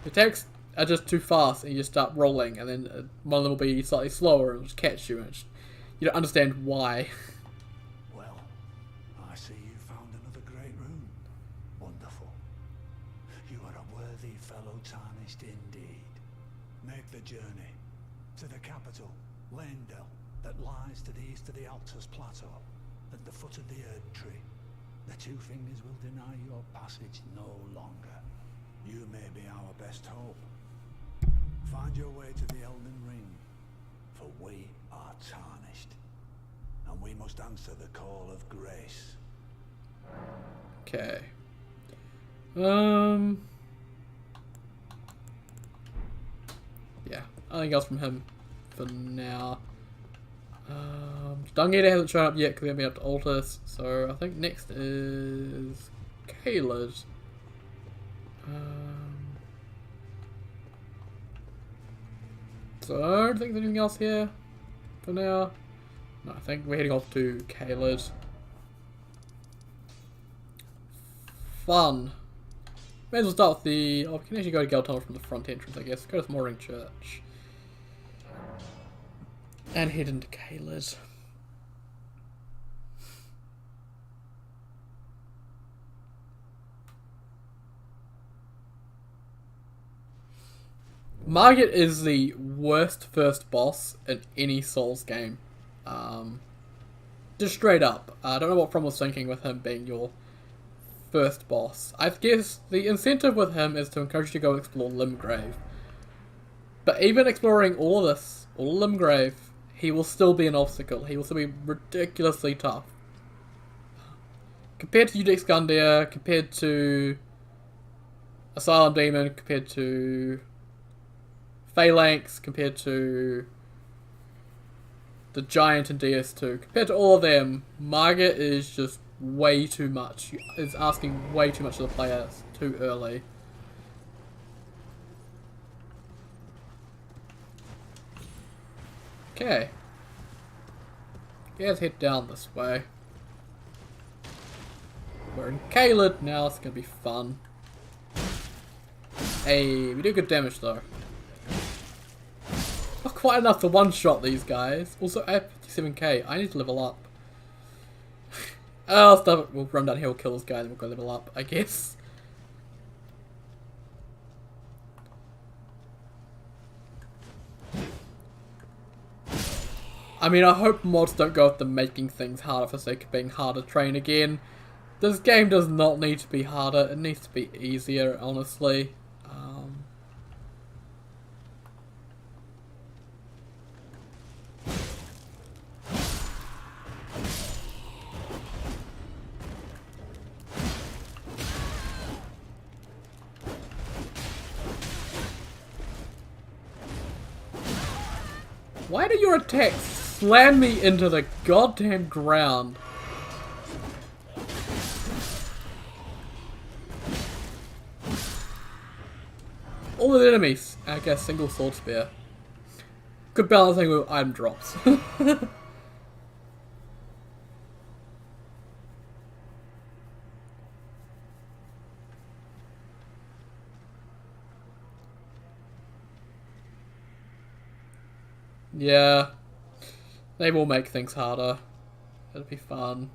Speaker 1: The attacks are just too fast and you just start rolling, and then one of them will be slightly slower and just catch you, and just, you don't understand why.
Speaker 2: Well, I see you found another great rune. Wonderful. You are a worthy fellow tarnished indeed. Make the journey to the capital, Leyndell, that lies to the east of the Altus Plateau, at the foot of the Erd Tree. The Two Fingers will deny your passage no longer. You may be our best hope. Find your way to the Elden Ring, for we are tarnished, and we must answer the call of grace.
Speaker 1: Okay. Yeah, nothing else from him for now. Dungator hasn't shown up yet because we haven't been up to Altus, so I think next is Caelid. So I don't think there's anything else here for now. No, I think we're heading off to Caelid. Fun. May as well start with the... Oh, we can actually go to Geltunnel from the front entrance, I guess. Go to Mooring Church. And head into Caelid. Margit is the worst first boss in any Souls game. Just straight up. I don't know what From was thinking with him being your first boss. I guess the incentive with him is to encourage you to go explore Limgrave. But even exploring all of this, all of Limgrave, he will still be an obstacle. He will still be ridiculously tough. Compared to Udex Gundyr, compared to Asylum Demon, compared to Phalanx, compared to the Giant in DS2, compared to all of them, Margit is just way too much. It's asking way too much of the players too early. Okay. Let's head down this way. We're in Caelid now, it's gonna be fun. Hey, we do good damage though. Not quite enough to one-shot these guys. Also, I have 57k. I need to level up. Oh, stuff it. We'll run down here, we'll kill this guy, and we'll go level up, I guess. I mean, I hope mods don't go after making things harder for the sake of being harder to train again. This game does not need to be harder, it needs to be easier, honestly. Why do your attacks slam me into the goddamn ground? All the enemies, I guess, single sword spear. Good balancing with item drops. Yeah, they will make things harder. It'll be fun.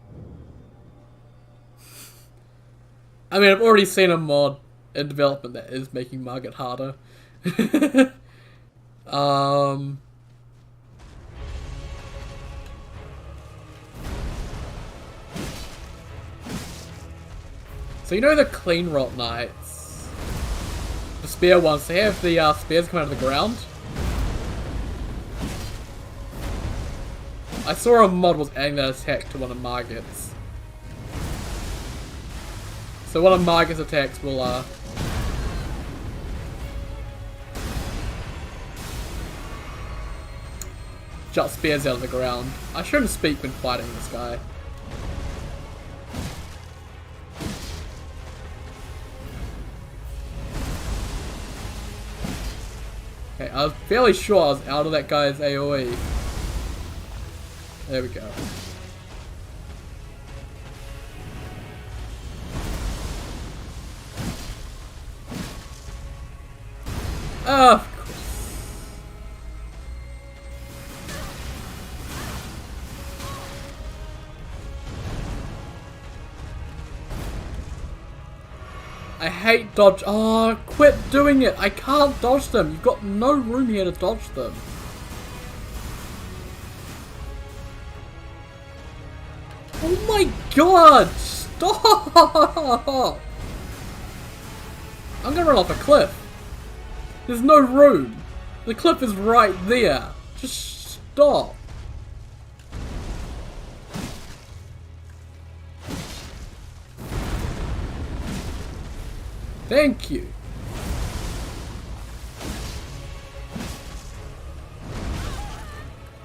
Speaker 1: I mean, I've already seen a mod in development that is making Margit harder. So you know the Clean Rot Knights? The spear ones, they have the spears come out of the ground. I saw a mod was adding that attack to one of Margit's. So one of Margit's attacks will jut spears out of the ground. I shouldn't speak when fighting this guy. Okay, I was fairly sure I was out of that guy's AoE. There we go. Of course. I hate dodge. Oh, quit doing it. I can't dodge them. You've got no room here to dodge them. Oh my god! Stop! I'm gonna run off a cliff. There's no room. The cliff is right there. Just stop. Thank you.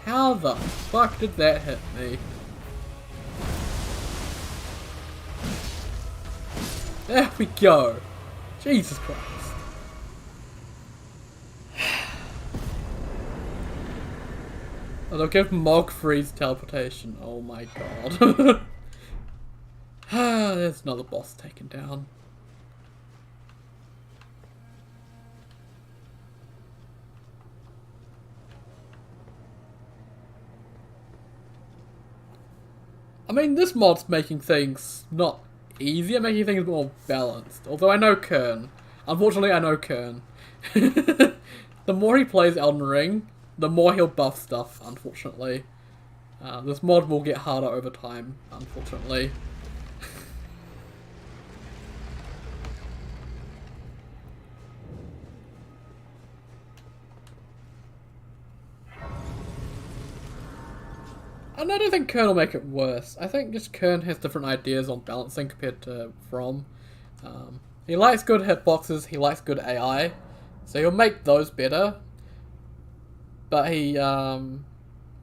Speaker 1: How the fuck did that hit me? There we go. Jesus Christ. Oh, they'll give Mog freeze teleportation. Oh my god. There's another boss taken down. I mean, this mod's making things not easier, making things more balanced. Although I know Kern. Unfortunately, I know Kern. The more he plays Elden Ring, the more he'll buff stuff, unfortunately. This mod will get harder over time, unfortunately. And I don't think Kern will make it worse. I think just Kern has different ideas on balancing compared to From. He likes good hitboxes, he likes good AI, so he'll make those better. But he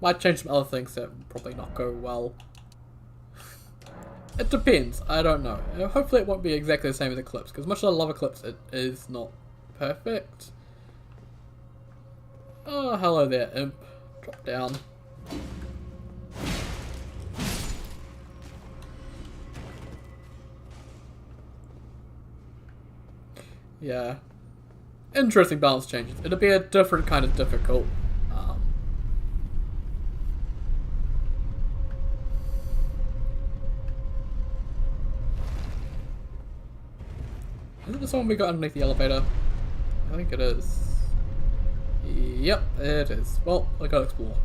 Speaker 1: might change some other things that will probably not go well. It depends, I don't know. Hopefully it won't be exactly the same as Eclipse, because much as I love Eclipse, it is not perfect. Oh, hello there, Imp. Drop down. Yeah. Interesting balance changes. It'll be a different kind of difficult. Is it this one we got underneath the elevator? I think it is. Yep, it is. Well, I gotta explore.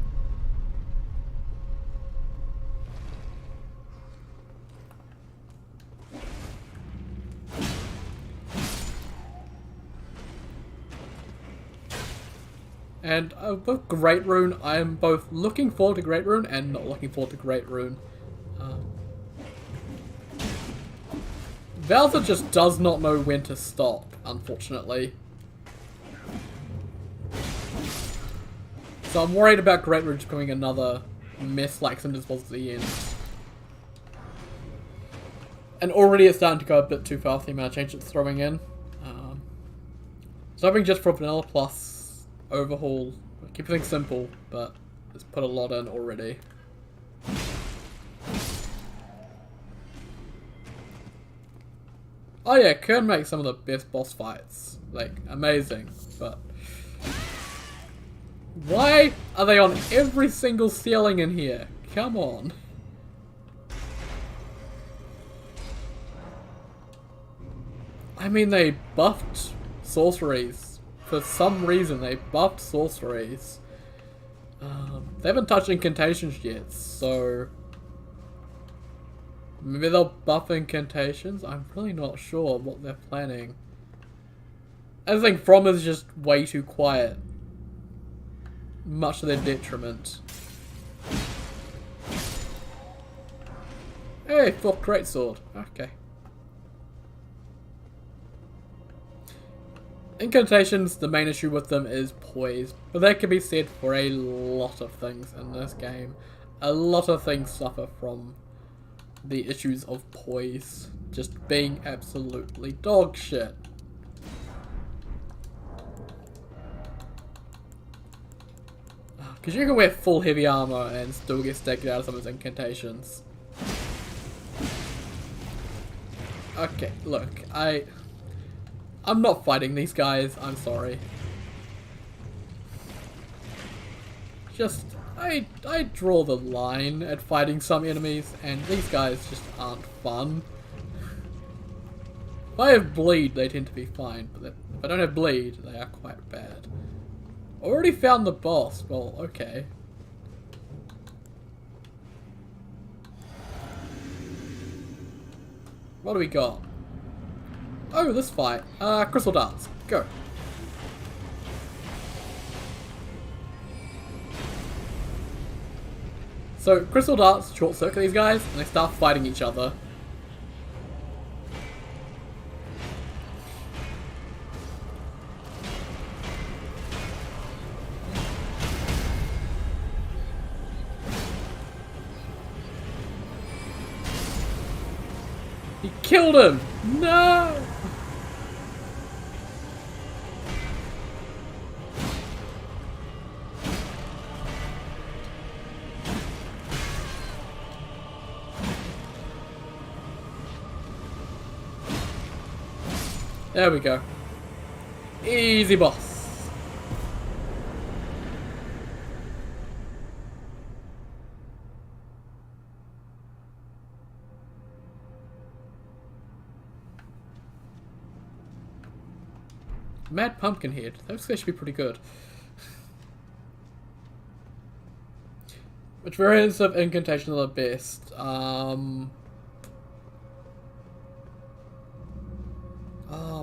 Speaker 1: And with Great Rune, I am both looking forward to Great Rune and not looking forward to Great Rune. Bowser just does not know when to stop, unfortunately. So I'm worried about Great Rune becoming another mess like Cinders was at the end. And already it's starting to go a bit too far for the amount of change it's throwing in. So I think just for Vanilla Plus overhaul, keep things simple, but it's put a lot in already. Oh yeah, Kern makes some of the best boss fights. Like, amazing, but... Why are they on every single ceiling in here? Come on. I mean, they buffed sorceries. For some reason, they buffed sorceries. They haven't touched incantations yet, so... Maybe they'll buff incantations? I'm really not sure what they're planning. I think From is just way too quiet. Much to their detriment. Hey, fourth greatsword. Okay. Incantations, the main issue with them is poise. But that can be said for a lot of things in this game. A lot of things suffer from the issues of poise. Just being absolutely dog shit. Because you can wear full heavy armor and still get staggered out of some of his incantations. Okay, look, I'm not fighting these guys, I'm sorry. Just, I draw the line at fighting some enemies, and these guys just aren't fun. If I have bleed, they tend to be fine, but if I don't have bleed, they are quite bad. Already found the boss, well, okay. What do we got? Oh, this fight. Crystal darts. Go. So, crystal darts short circuit these guys, and they start fighting each other. He killed him! No! There we go. Easy boss. Mad Pumpkin Head. That should be pretty good. Which variants of incantation are the best?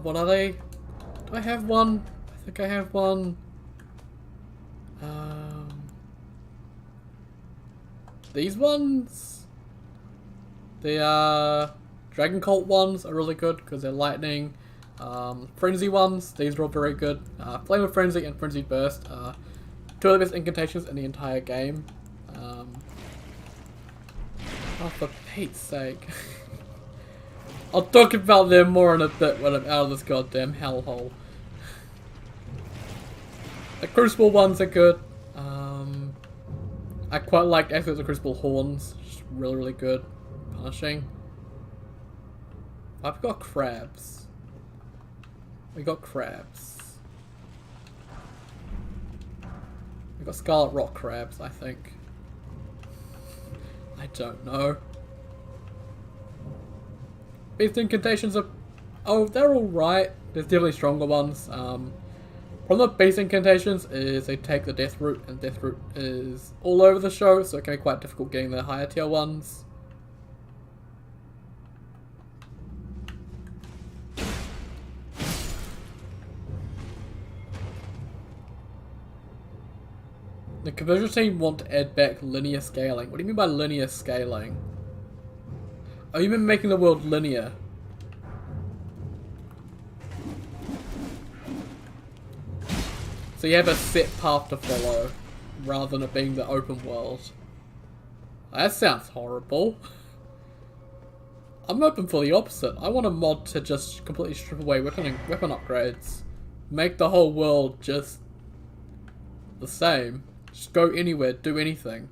Speaker 1: What are they? Do I have one? I think I have one. these ones, the Dragon Cult ones are really good because they're lightning. Frenzy ones, these are all very good. Flame of Frenzy and Frenzy Burst are two of the best incantations in the entire game. Oh, for Pete's sake. I'll talk about them more in a bit when I'm out of this goddamn hellhole. The Crucible ones are good. I quite like actually the Crucible Horns. Just really, really good. Punishing. I've got crabs. We got crabs. We got Scarlet Rock crabs, I think. I don't know. Beast incantations are... oh, they're alright. There's definitely stronger ones. Problem with beast incantations is they take the death root, and death root is all over the show, so it can be quite difficult getting the higher tier ones. The conversion team want to add back linear scaling. What do you mean by linear scaling? Oh, you mean making the world linear? So you have a set path to follow, rather than it being the open world. That sounds horrible. I'm open for the opposite. I want a mod to just completely strip away weapon upgrades. Make the whole world just the same. Just go anywhere, do anything.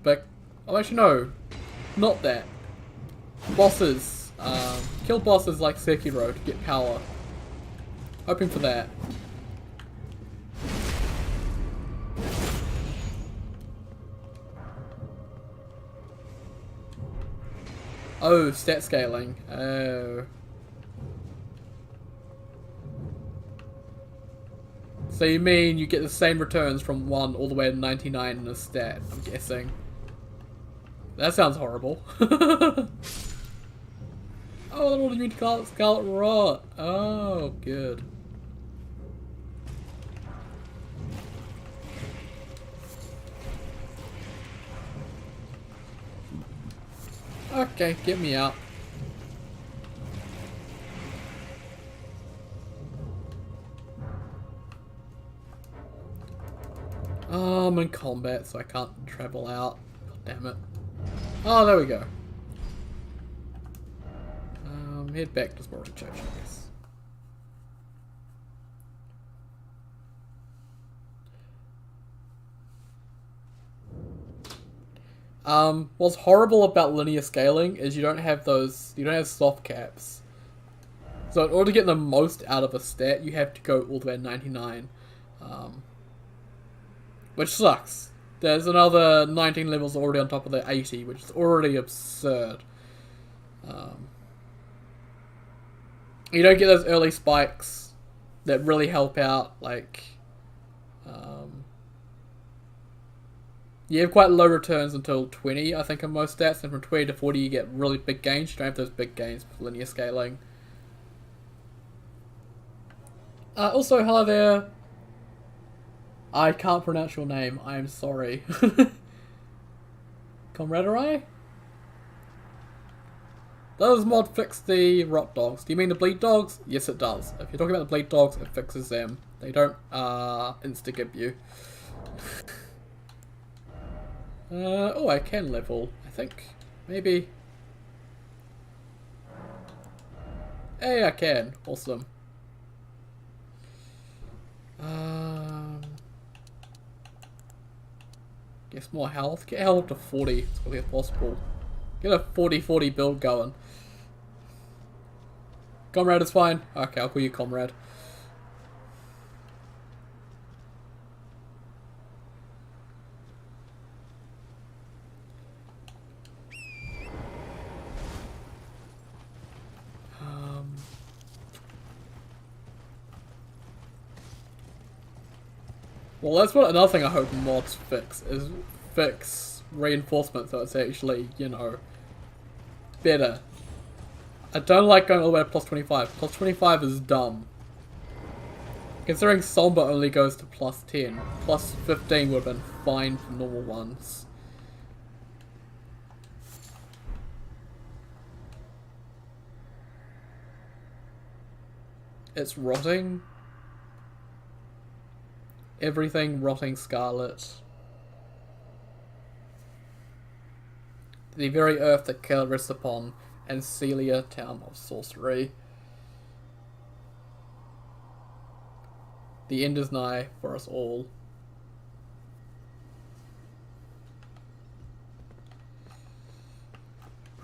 Speaker 1: But, oh actually no, not that. Bosses. Kill bosses like Sekiro to get power. Hoping for that. Oh, stat scaling. Oh. So you mean you get the same returns from 1 all the way to 99 in a stat, I'm guessing. That sounds horrible. Oh, they're all immune to Scarlet Rot. Oh, good. Okay, get me out. Oh, I'm in combat, so I can't travel out. God damn it. Oh, there we go. Head back to Sporting Church, I guess. What's horrible about linear scaling is you don't have soft caps. So in order to get the most out of a stat, you have to go all the way to 99. Which sucks. There's another 19 levels already on top of the 80, which is already absurd. You don't get those early spikes that really help out, like... you have quite low returns until 20, I think, in most stats, and from 20 to 40 you get really big gains. You don't have those big gains with linear scaling. Also, hello there. I can't pronounce your name, I am sorry. Camaraderie? Does mod fix the rot dogs? Do you mean the bleed dogs? Yes, it does. If you're talking about the bleed dogs, it fixes them. They don't insta-gib you. Oh, I can level, I think. Maybe. Hey, I can. Awesome. Guess more health. Get health up to 40 as quickly as possible. Get a 40-40 build going. Comrade is fine. Okay, I'll call you Comrade. Well, that's what another thing I hope mods fix, is fix reinforcement so it's actually, you know, better. I don't like going all the way to plus 25. Plus 25 is dumb. Considering Somber only goes to plus 10, plus 15 would have been fine for normal ones. It's rotting. Everything rotting scarlet. The very earth that Kale rests upon, and Celia, town of sorcery. The end is nigh for us all.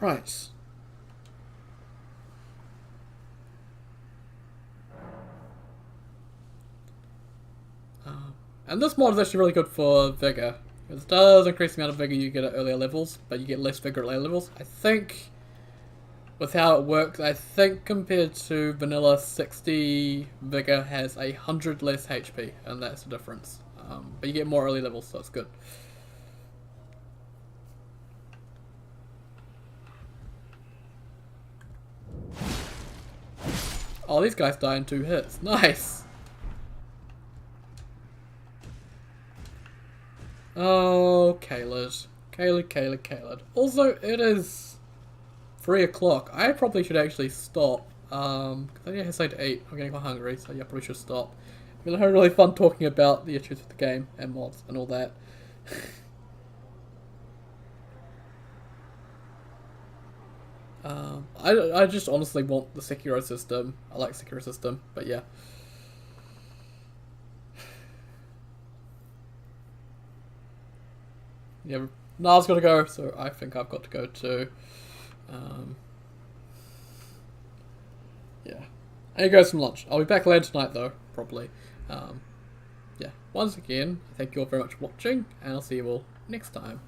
Speaker 1: Right. And this mod is actually really good for Vigor. It does increase the amount of Vigor you get at earlier levels, but you get less Vigor at later levels. I think, with how it works, I think compared to Vanilla, 60 Vigor has 100 less HP, and that's the difference. But you get more early levels, so it's good. Oh, these guys die in 2 hits. Nice! Oh, Caled. Caled. Also, it is 3 o'clock. I probably should actually stop. Cause I need to have something to eat. I'm getting quite hungry, so yeah, I probably should stop. It's been really fun talking about the issues with the game and mods and all that. I just honestly want the Sekiro system. I like Sekiro system, but yeah. Yeah, Nara's got to go, so I think I've got to go too. Yeah. I need to go some lunch. I'll be back later tonight though, probably. Yeah. Once again, thank you all very much for watching, and I'll see you all next time.